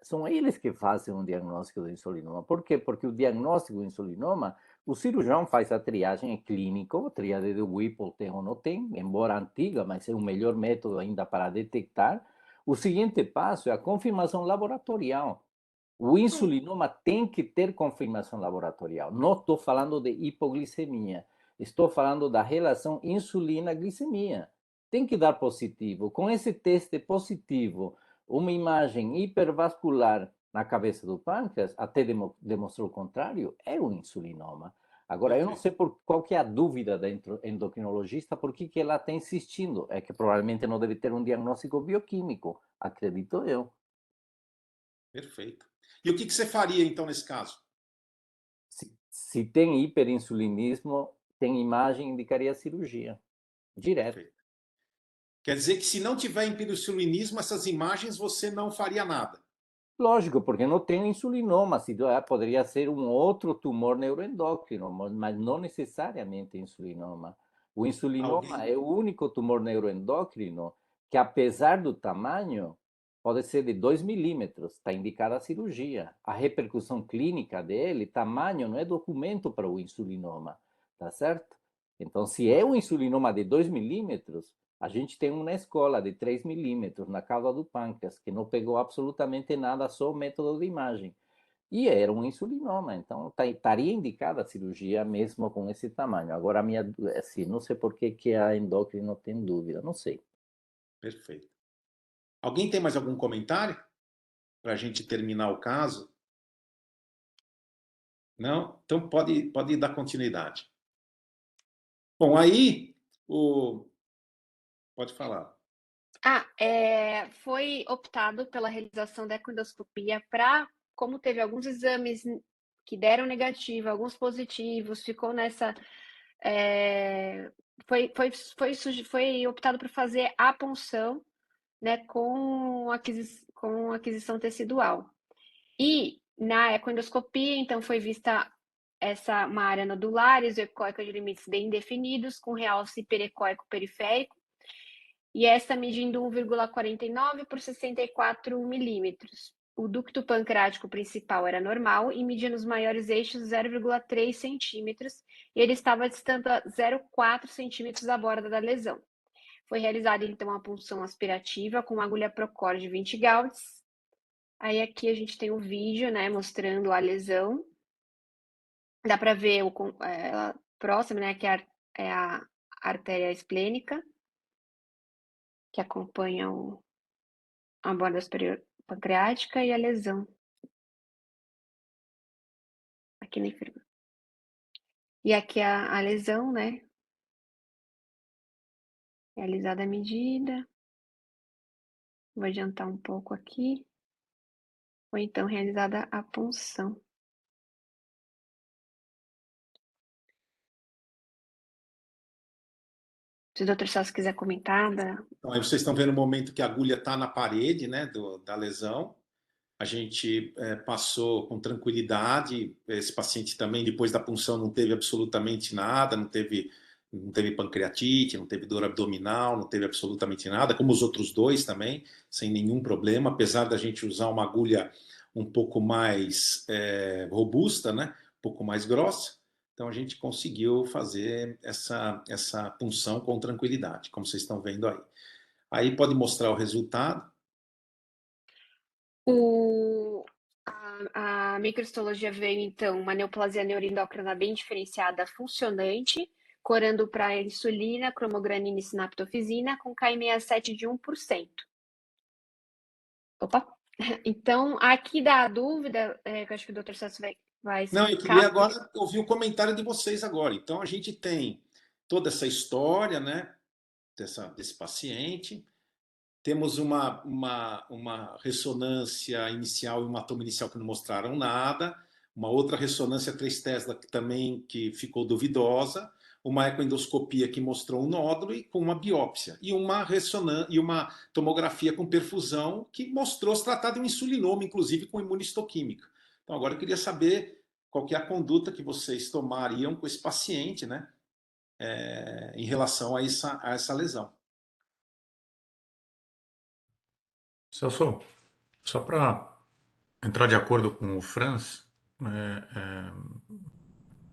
são eles que fazem o diagnóstico do insulinoma. Por quê? Porque o diagnóstico do insulinoma, o cirurgião faz a triagem clínica, a triagem de Whipple tem ou não tem, embora antiga, mas é o melhor método ainda para detectar. O seguinte passo é a confirmação laboratorial. O insulinoma tem que ter confirmação laboratorial. Não estou falando de hipoglicemia. Estou falando da relação insulina-glicemia. Tem que dar positivo. Com esse teste positivo, uma imagem hipervascular na cabeça do pâncreas, até demonstrou o contrário, é um insulinoma. Agora, eu não sei qual que é a dúvida da endocrinologista, por que ela está insistindo. É que provavelmente não deve ter um diagnóstico bioquímico, acredito eu. Perfeito. E o que você faria, então, nesse caso? Se tem hiperinsulinismo, tem imagem, indicaria cirurgia. Direto. Perfeito. Quer dizer que se não tiver hiperinsulinismo, essas imagens você não faria nada? Lógico, porque não tem insulinoma. Poderia ser um outro tumor neuroendócrino, mas não necessariamente insulinoma. O insulinoma é o único tumor neuroendócrino que, apesar do tamanho, pode ser de 2 milímetros, está indicada a cirurgia. A repercussão clínica dele, tamanho, não é documento para o insulinoma, tá certo? Então, se é um insulinoma de 2 milímetros, A gente tem uma escola de 3 milímetros na cauda do pâncreas, que não pegou absolutamente nada, só o método de imagem. E era um insulinoma, então estaria indicada a cirurgia mesmo com esse tamanho. Agora, a minha, assim, não sei por que a endócrino tem dúvida, não sei. Perfeito. Alguém tem mais algum comentário para a gente terminar o caso? Não? Então pode dar continuidade. Bom, aí pode falar. Foi optado pela realização da ecoendoscopia para, como teve alguns exames que deram negativo, alguns positivos, ficou nessa. Foi optado por fazer a punção, né, com aquisição tecidual. E na ecoendoscopia, então, foi vista uma área nodular, exoecóica de limites bem definidos, com realce perecóico periférico, e essa medindo 1,49 por 64 milímetros. O ducto pancreático principal era normal e media nos maiores eixos 0,3 centímetros, e ele estava distante a 0,4 centímetros da borda da lesão. Foi realizada, então, a punção aspirativa com uma agulha Procor de 20 Gauss. Aí aqui a gente tem o vídeo, né, mostrando a lesão. Dá para ver ela próxima, né, que é a artéria esplênica, que acompanha a borda superior pancreática e a lesão aqui na enferma. E aqui a lesão, né? Realizada a medida. Vou adiantar um pouco aqui. Ou então realizada a punção. Se o doutor Celso quiser comentar. Então, aí vocês estão vendo o momento que a agulha está na parede, né, da lesão. A gente passou com tranquilidade. Esse paciente também, depois da punção, não teve absolutamente nada, não teve pancreatite, não teve dor abdominal, não teve absolutamente nada, como os outros dois também, sem nenhum problema, apesar da gente usar uma agulha um pouco mais robusta, né? Um pouco mais grossa. Então a gente conseguiu fazer essa punção com tranquilidade, como vocês estão vendo aí. Aí pode mostrar o resultado. A microhistologia veio, então, uma neoplasia neuroendócrina bem diferenciada, funcionante, corando para insulina, cromogranina e sinaptofisina, com Ki67 de 1%. Opa! Então, aqui dá a dúvida, que eu acho que o Dr. Celso vai explicar. Não, eu queria agora ouvir o comentário de vocês agora. Então, a gente tem toda essa história, né, desse paciente. Temos uma ressonância inicial e uma toma inicial que não mostraram nada, uma outra ressonância 3 Tesla que ficou duvidosa, uma ecoendoscopia que mostrou um nódulo e com uma biópsia, e uma tomografia com perfusão que mostrou se tratar de um insulinoma, inclusive com imunistoquímica. Então, agora eu queria saber qual que é a conduta que vocês tomariam com esse paciente, né, em relação a essa lesão. Celso, só para entrar de acordo com o Franz,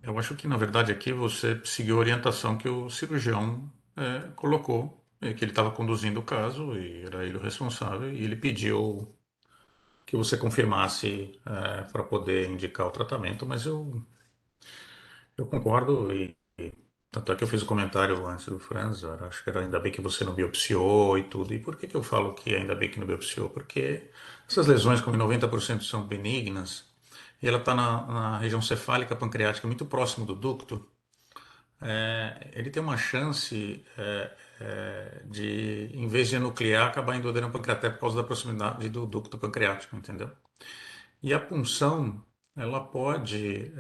eu acho que na verdade aqui você seguiu a orientação que o cirurgião colocou, que ele estava conduzindo o caso e era ele o responsável, e ele pediu que você confirmasse para poder indicar o tratamento, mas eu concordo e tanto é que eu fiz o comentário antes do Franz, eu acho que era ainda bem que você não biopsiou e tudo. E por que eu falo que ainda bem que não biopsiou? Porque essas lesões, como 90% são benignas, e ela está na região cefálica pancreática, muito próximo do ducto, ele tem uma chance de, em vez de enuclear, acabar indo aderendo pancreaté por causa da proximidade do ducto pancreático, entendeu? E a punção, ela pode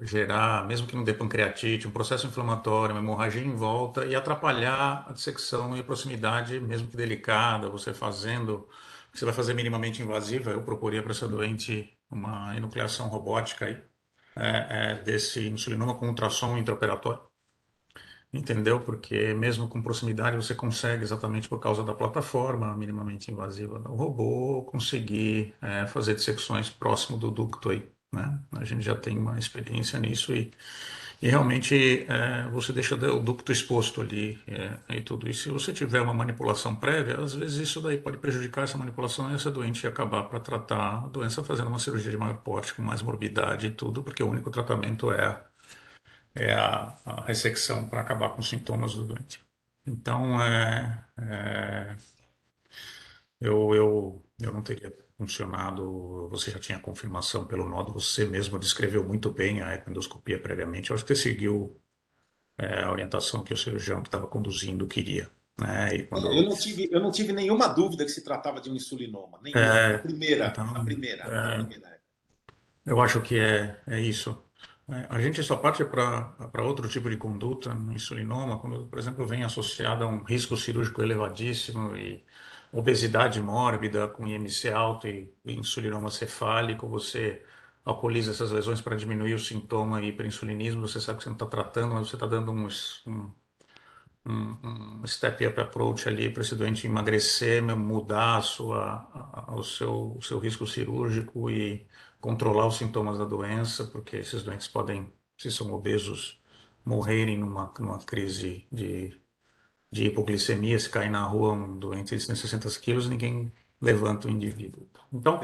gerar, mesmo que não dê pancreatite, um processo inflamatório, uma hemorragia em volta e atrapalhar a dissecção e a proximidade, mesmo que delicada, você vai fazer minimamente invasiva. Eu proporia para essa doente uma enucleação robótica aí, desse insulinoma com ultrassom intraoperatório. Entendeu? Porque mesmo com proximidade você consegue, exatamente por causa da plataforma minimamente invasiva do robô, conseguir fazer dissecções próximo do ducto aí, né? A gente já tem uma experiência nisso e E realmente você deixa o ducto exposto ali e tudo. E se você tiver uma manipulação prévia, às vezes isso daí pode prejudicar essa manipulação e essa doente acabar para tratar a doença fazendo uma cirurgia de maior porte, com mais morbidade e tudo, porque o único tratamento é a ressecção para acabar com os sintomas do doente. Então, eu não teria funcionado. Você já tinha confirmação pelo nódulo, você mesmo descreveu muito bem a ecoendoscopia previamente. Eu acho que você seguiu a orientação que o cirurgião que estava conduzindo queria, né? E quando Eu não tive nenhuma dúvida que se tratava de um insulinoma, nenhuma. Na primeira, então, na primeira, na primeira. eu acho que é isso. A gente só parte para outro tipo de conduta no insulinoma, quando, por exemplo, vem associado a um risco cirúrgico elevadíssimo e obesidade mórbida com IMC alto e insulinoma cefálico. Você alcooliza essas lesões para diminuir o sintoma e hiperinsulinismo. Você sabe que você não está tratando, mas você está dando um step-up approach ali para esse doente emagrecer, mudar o seu risco cirúrgico e controlar os sintomas da doença, porque esses doentes podem, se são obesos, morrerem numa crise de hipoglicemia. Se cair na rua um doente de 160 quilos, ninguém levanta o indivíduo. Então,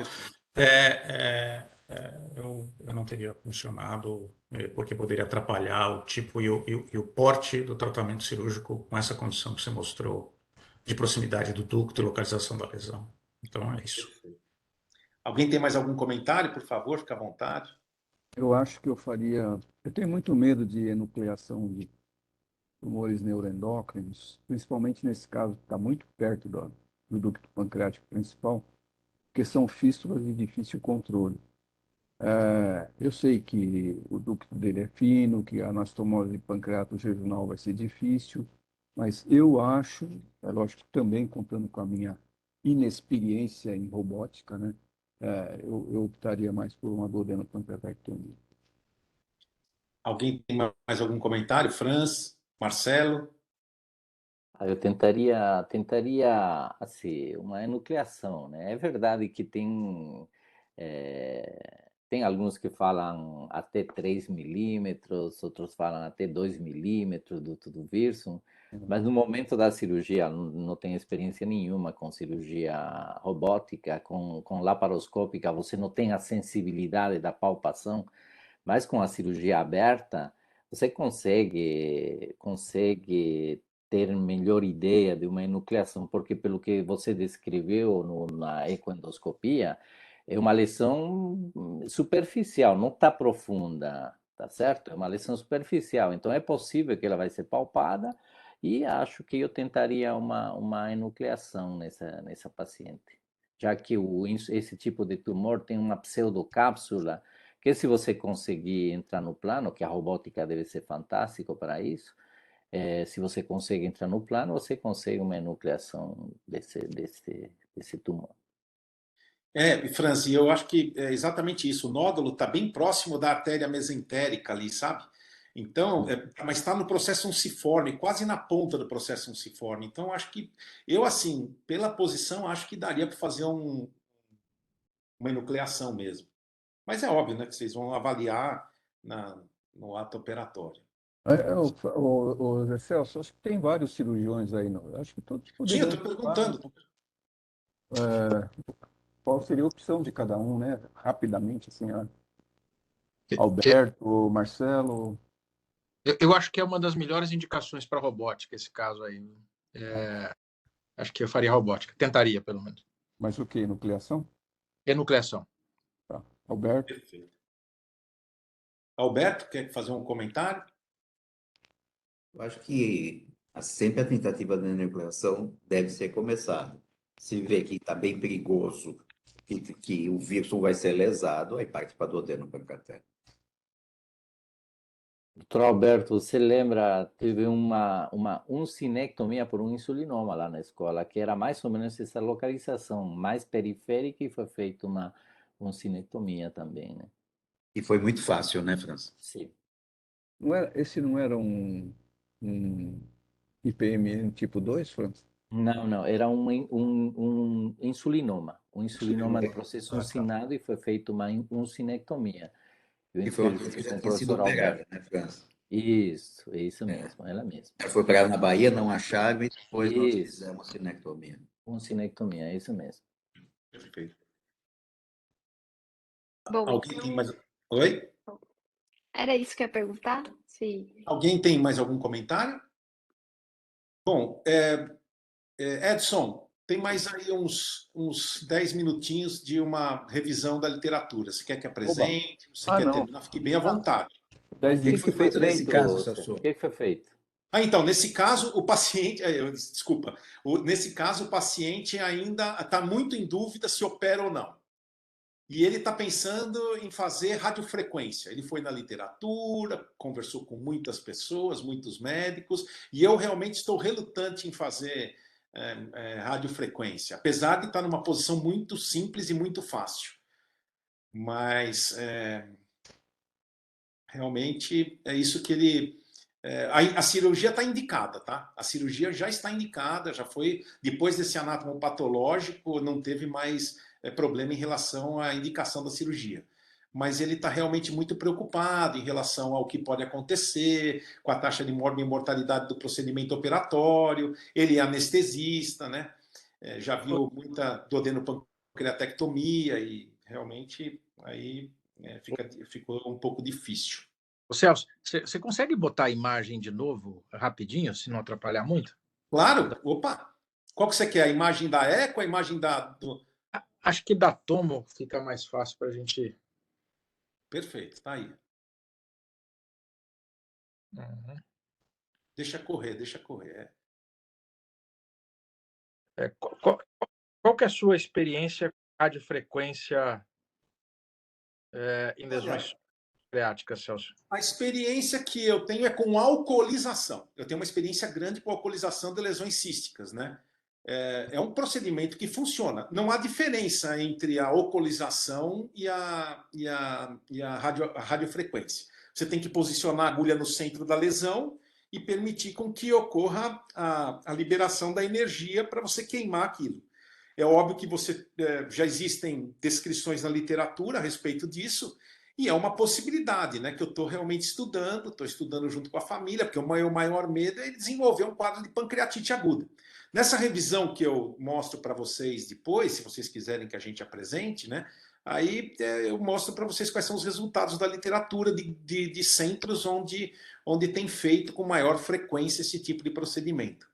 eu não teria funcionado, porque poderia atrapalhar o tipo e o porte do tratamento cirúrgico com essa condição que você mostrou de proximidade do ducto e localização da lesão. Então, é isso. Alguém tem mais algum comentário, por favor? Fica à vontade. Eu acho que eu faria. Eu tenho muito medo de enucleação de tumores neuroendócrinos, principalmente nesse caso, que está muito perto do ducto pancreático principal, porque são fístulas de difícil controle. Eu sei que o ducto dele é fino, que a anastomose pancreato-jejunal vai ser difícil, mas eu acho, é lógico, também contando com a minha inexperiência em robótica, né? Eu optaria mais por uma duodenopancreatectomia. Alguém tem mais algum comentário? Franz, Marcelo? Eu tentaria assim, uma enucleação, né? É verdade que tem alguns que falam até 3 milímetros, outros falam até 2 milímetros do Wirsum, mas no momento da cirurgia, não tenho experiência nenhuma com cirurgia robótica, com laparoscópica, você não tem a sensibilidade da palpação, mas com a cirurgia aberta, você consegue ter melhor ideia de uma enucleação, porque pelo que você descreveu na ecoendoscopia, é uma lesão superficial, não está profunda, tá certo? É uma lesão superficial, então é possível que ela vai ser palpada e acho que eu tentaria uma enucleação nessa paciente, já que esse tipo de tumor tem uma pseudocápsula que se você conseguir entrar no plano, que a robótica deve ser fantástico para isso, se você consegue entrar no plano, você consegue uma enucleação desse tumor. Franz, eu acho que é exatamente isso. O nódulo está bem próximo da artéria mesentérica ali, sabe? Então, mas está no processo unciforme, quase na ponta do processo unciforme. Então, acho que eu, assim, pela posição, acho que daria para fazer uma enucleação mesmo. Mas é óbvio, né, que vocês vão avaliar no ato operatório. Zé Celso, acho que tem vários cirurgiões aí. Acho que todos Sim, eu poderiam. estou perguntando. Qual seria a opção de cada um, né? Rapidamente, assim, Alberto, Marcelo. Eu acho que é uma das melhores indicações para robótica, esse caso aí. Acho que eu faria robótica. Tentaria, pelo menos. Mas o quê? Nucleação? Enucleação. Tá. Alberto. Perfeito. Alberto, quer fazer um comentário? Eu acho que sempre a tentativa de enucleação deve ser começada. Se vê que está bem perigoso, que o vírus vai ser lesado, aí parte para a duodenopancreatectomia. Doutor Alberto, você lembra, teve uma uncinectomia por um insulinoma lá na escola, que era mais ou menos essa localização mais periférica e foi feita uma uncinectomia também, né? E foi muito fácil, né, França? Sim. Esse não era um IPM tipo 2, França? Não, era um insulinoma. Um insulinoma de processo uncinado e foi feita uma uncinectomia. Eu E foi uma coisa que entrevistei já com o tinha sido professor operada, Alberto. né, França? Isso, é isso mesmo, ela mesma. Ela foi parar na Bahia, não acharam e depois nós Isso, fizemos sinectomia. com sinectomia, é isso mesmo. Perfeito. Bom, Alguém tem então, mais... Oi? era isso que eu ia perguntar? Se Alguém tem mais algum comentário? Bom, Edson, tem mais aí uns 10 minutinhos de uma revisão da literatura. Você quer que apresente? Você quer não. terminar? Fique bem à vontade. Dez O que foi feito nesse caso, Celso? O que foi feito? Então, nesse caso, o paciente, desculpa, nesse caso, o paciente ainda está muito em dúvida se opera ou não. E ele está pensando em fazer radiofrequência. Ele foi na literatura, conversou com muitas pessoas, muitos médicos, e eu realmente estou relutante em fazer radiofrequência, apesar de estar numa posição muito simples e muito fácil. Mas realmente é isso que ele. A cirurgia está indicada, tá? A cirurgia já está indicada, já foi. Depois desse anátomo patológico, não teve mais problema em relação à indicação da cirurgia. Mas ele está realmente muito preocupado em relação ao que pode acontecer, com a taxa de mortalidade do procedimento operatório. Ele é anestesista, né? Já viu muita duodenopancreatectomia e realmente aí ficou um pouco difícil. Ô Celso, você consegue botar a imagem de novo, rapidinho, se não atrapalhar muito? Claro, opa! Qual que você quer? A imagem da eco, a imagem Acho que da tomo fica mais fácil para a gente. Perfeito, tá aí. Uhum. Deixa correr, deixa correr. Qual que é a sua experiência com radiofrequência em lesões pancreáticas, Celso? A experiência que eu tenho é com alcoolização. Eu tenho uma experiência grande com alcoolização de lesões císticas, né? É um procedimento que funciona. Não há diferença entre a alcoolização e a radiofrequência. Você tem que posicionar a agulha no centro da lesão e permitir com que ocorra a liberação da energia para você queimar aquilo. É óbvio que já existem descrições na literatura a respeito disso, e é uma possibilidade, né, que eu estou realmente estudando, estou estudando junto com a família, porque o meu maior medo é desenvolver um quadro de pancreatite aguda. Nessa revisão que eu mostro para vocês depois, se vocês quiserem que a gente apresente, né, aí eu mostro para vocês quais são os resultados da literatura de centros onde tem feito com maior frequência esse tipo de procedimento.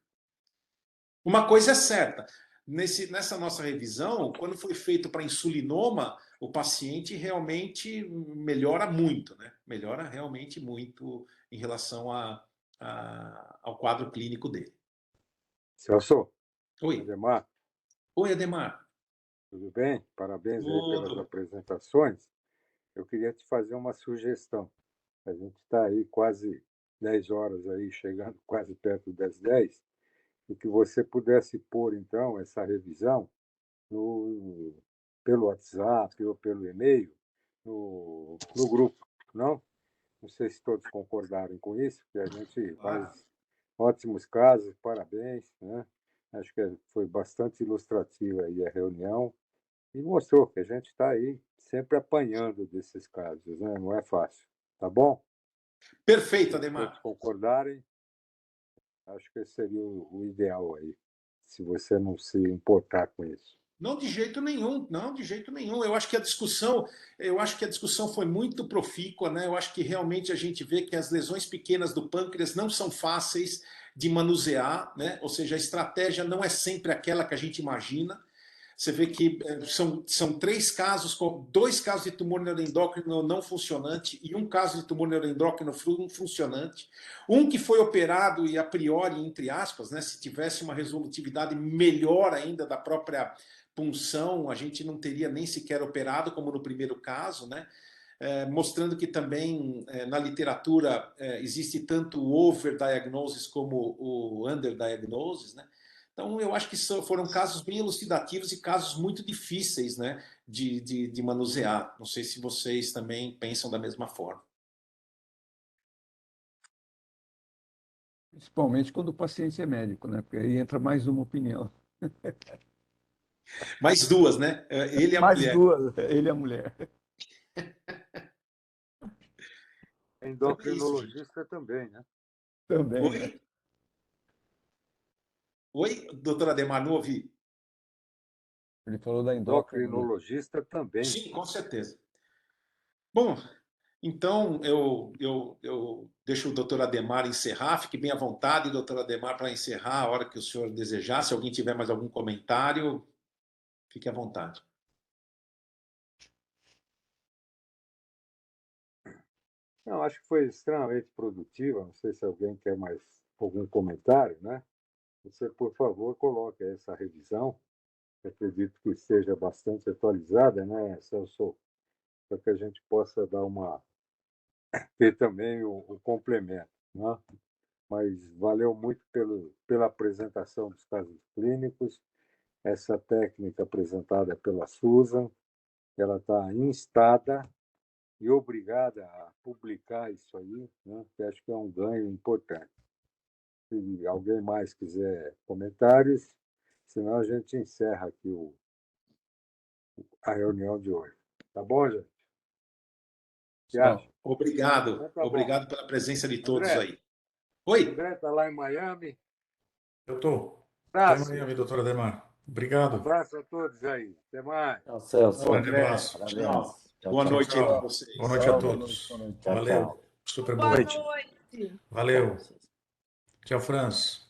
Uma coisa é certa, nessa nossa revisão, quando foi feito para insulinoma, o paciente realmente melhora muito, né? Melhora realmente muito em relação ao quadro clínico dele. Celso, Oi. Ademar, Oi, Ademar. tudo bem? Parabéns aí pelas Tudo. apresentações. Eu queria te fazer uma sugestão. A gente está aí quase 10 horas aí, chegando quase perto das 10, e que você pudesse pôr, então, essa revisão pelo WhatsApp ou pelo e-mail no grupo, não? Não sei se todos concordarem com isso, que a gente faz ótimos casos, parabéns, né? Acho que foi bastante ilustrativa aí a reunião e mostrou que a gente está aí sempre apanhando desses casos, né? Não é fácil, tá bom? Perfeito, Se Ademar. todos concordarem, acho que esse seria o ideal aí, se você não se importar com isso. Não, de jeito nenhum, não, de jeito nenhum. Eu acho que a discussão foi muito profícua, né? Eu acho que realmente a gente vê que as lesões pequenas do pâncreas não são fáceis de manusear, né? Ou seja, a estratégia não é sempre aquela que a gente imagina. Você vê que são 3 casos, 2 casos de tumor neuroendócrino não funcionante e 1 caso de tumor neuroendócrino funcionante. Um que foi operado e a priori, entre aspas, né, se tivesse uma resolutividade melhor ainda da própria punção, a gente não teria nem sequer operado, como no primeiro caso, né? Mostrando que também na literatura existe tanto o overdiagnosis como o underdiagnosis, né? Então, eu acho que foram casos bem elucidativos e casos muito difíceis, né, de manusear. Não sei se vocês também pensam da mesma forma. Principalmente quando o paciente é médico, né? Porque aí entra mais uma opinião. Mais 2, né? Ele e a Mais mulher. 2, ele e a mulher. Endocrinologista também, né? Também, né? Oi? Oi, doutora Ademar, não ouvi. Ele falou da endócrina. Endocrinologista também. Sim, com certeza. Bom, então eu deixo o doutor Ademar encerrar, fique bem à vontade, doutor Ademar, para encerrar a hora que o senhor desejar. Se alguém tiver mais algum comentário, fique à vontade. Não, acho que foi extremamente produtiva. Não sei se alguém quer mais algum comentário, né? Você, por favor, coloque essa revisão. Eu acredito que esteja bastante atualizada, né, Celso? Para que a gente possa ter também o complemento, né? Mas valeu muito pela apresentação dos casos clínicos, essa técnica apresentada pela Susan, ela está instada e obrigada a publicar isso aí, né? Que acho que é um ganho importante. Se alguém mais quiser comentários, senão a gente encerra aqui a reunião de hoje. Tá bom, gente? O que acha? Obrigado, Então tá bom. obrigado pela presença de todos André. aí. Oi? André está lá em Miami. Eu estou. Abraço. Até amanhã, doutora Ademar. Obrigado. Abraço a todos aí. Até mais. Tchau, Celso. Um grande abraço. Tchau. Parabéns. Tchau, Boa tchau. noite aí para Tchau. vocês. Boa noite a Boa noite, todos. boa noite. Tchau, Valeu. tchau. Super Boa bom. noite. Valeu. Tchau, Celso. Tchau, Franz.